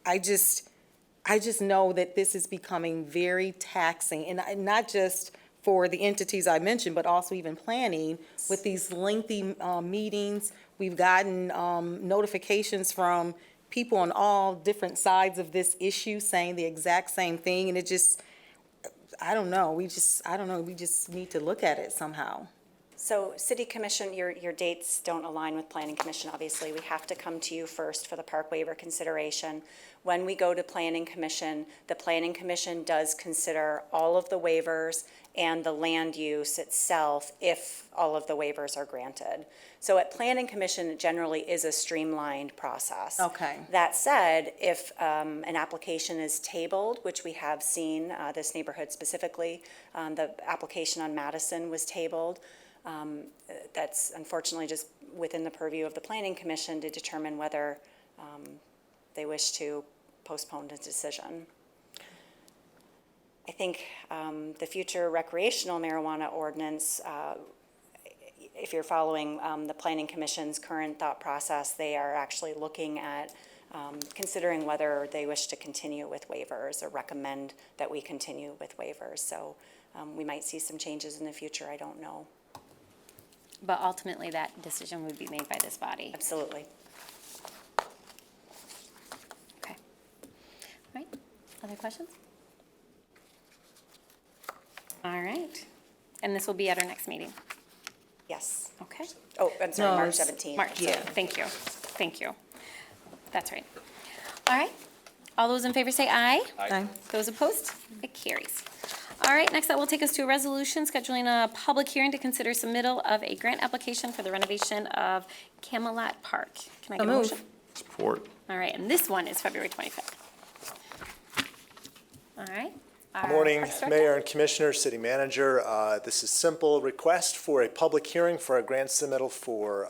I just know that this is becoming very taxing, and not just for the entities I mentioned, but also even planning with these lengthy meetings. We've gotten notifications from people on all different sides of this issue saying the exact same thing, and it just, I don't know, we just need to look at it somehow. So City Commission, your dates don't align with Planning Commission, obviously. We have to come to you first for the park waiver consideration. When we go to Planning Commission, the Planning Commission does consider all of the waivers and the land use itself if all of the waivers are granted. So at Planning Commission, it generally is a streamlined process. Okay. That said, if an application is tabled, which we have seen, this neighborhood specifically, the application on Madison was tabled. That's unfortunately just within the purview of the Planning Commission to determine whether they wish to postpone the decision. I think the future recreational marijuana ordinance, if you're following the Planning Commission's current thought process, they are actually looking at considering whether they wish to continue with waivers or recommend that we continue with waivers. So we might see some changes in the future, I don't know. But ultimately, that decision would be made by this body. Absolutely. Okay. All right. Other questions? All right. And this will be at our next meeting? Yes. Okay. Oh, I'm sorry, No, March it's 17th. March, Yeah. thank you. Thank you. That's right. All right. All those in favor say aye. Aye. Those opposed? It carries. All right, next that will take us to a resolution scheduling a public hearing to consider submittal of a grant application for the renovation of Camelot Park. Can I get a motion? Support. All right, and this one is February 25th. All right. Our Morning, Parks Director. Mayor and Commissioners, City Manager. This is simple request for a public hearing for a grant submittal for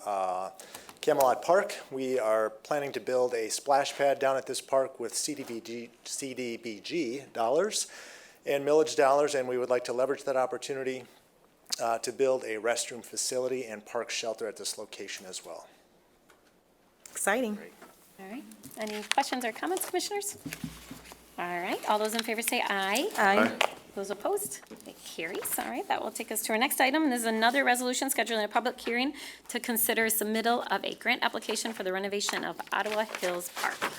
Camelot Park. We are planning to build a splash pad down at this park with CDBG dollars and millage dollars, and we would like to leverage that opportunity to build a restroom facility and park shelter at this location as well. Exciting. All right. Any questions or comments, Commissioners? All right. All those in favor say aye. Aye. Those opposed? It carries. All right. That will take us to our next item. And this is another resolution scheduling a public hearing to consider submittal of a grant application for the renovation of Ottawa Hills Park. Can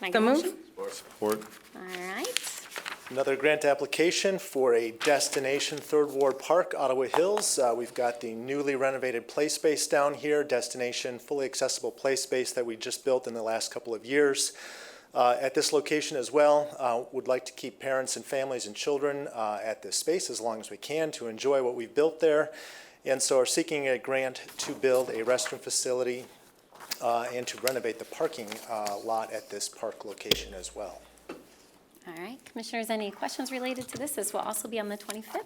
I get a motion? Support. All right. Another grant application for a destination Third Ward Park, Ottawa Hills. We've got the newly renovated play space down here, destination fully accessible play space that we just built in the last couple of years. At this location as well, would like to keep parents and families and children at this space as long as we can to enjoy what we've built there. And so are seeking a grant to build a restroom facility and to renovate the parking lot at this park location as well. All right. Commissioners, any questions related to this? This will also be on the 25th.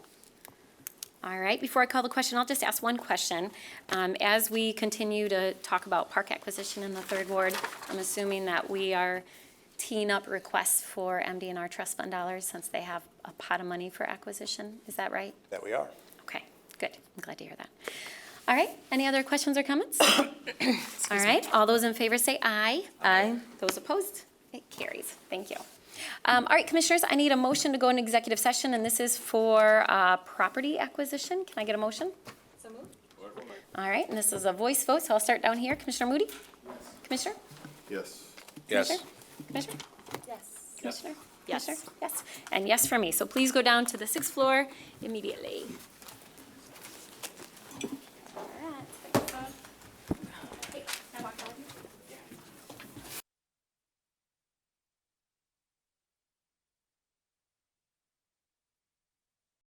All right. Before I call the question, I'll just ask one question. As we continue to talk about park acquisition in the Third Ward, I'm assuming that we are teeing up requests for MD&R trust fund dollars since they have a pot of money for acquisition. Is that right? That we are. Okay, good. I'm glad to hear that. All right, any other questions or comments? All right, all those in favor say aye. Aye. Those opposed? It carries. Thank you. All right, Commissioners, I need a motion to go into executive session, and this is for property acquisition. Can I get a motion? So moved. All right, and this is a voice vote, so I'll start down here. Commissioner Moody? Commissioner? Yes. Yes. Commissioner? Yes. Commissioner? Yes. Commissioner? Yes. And yes for me. So please go down to the 6th floor immediately.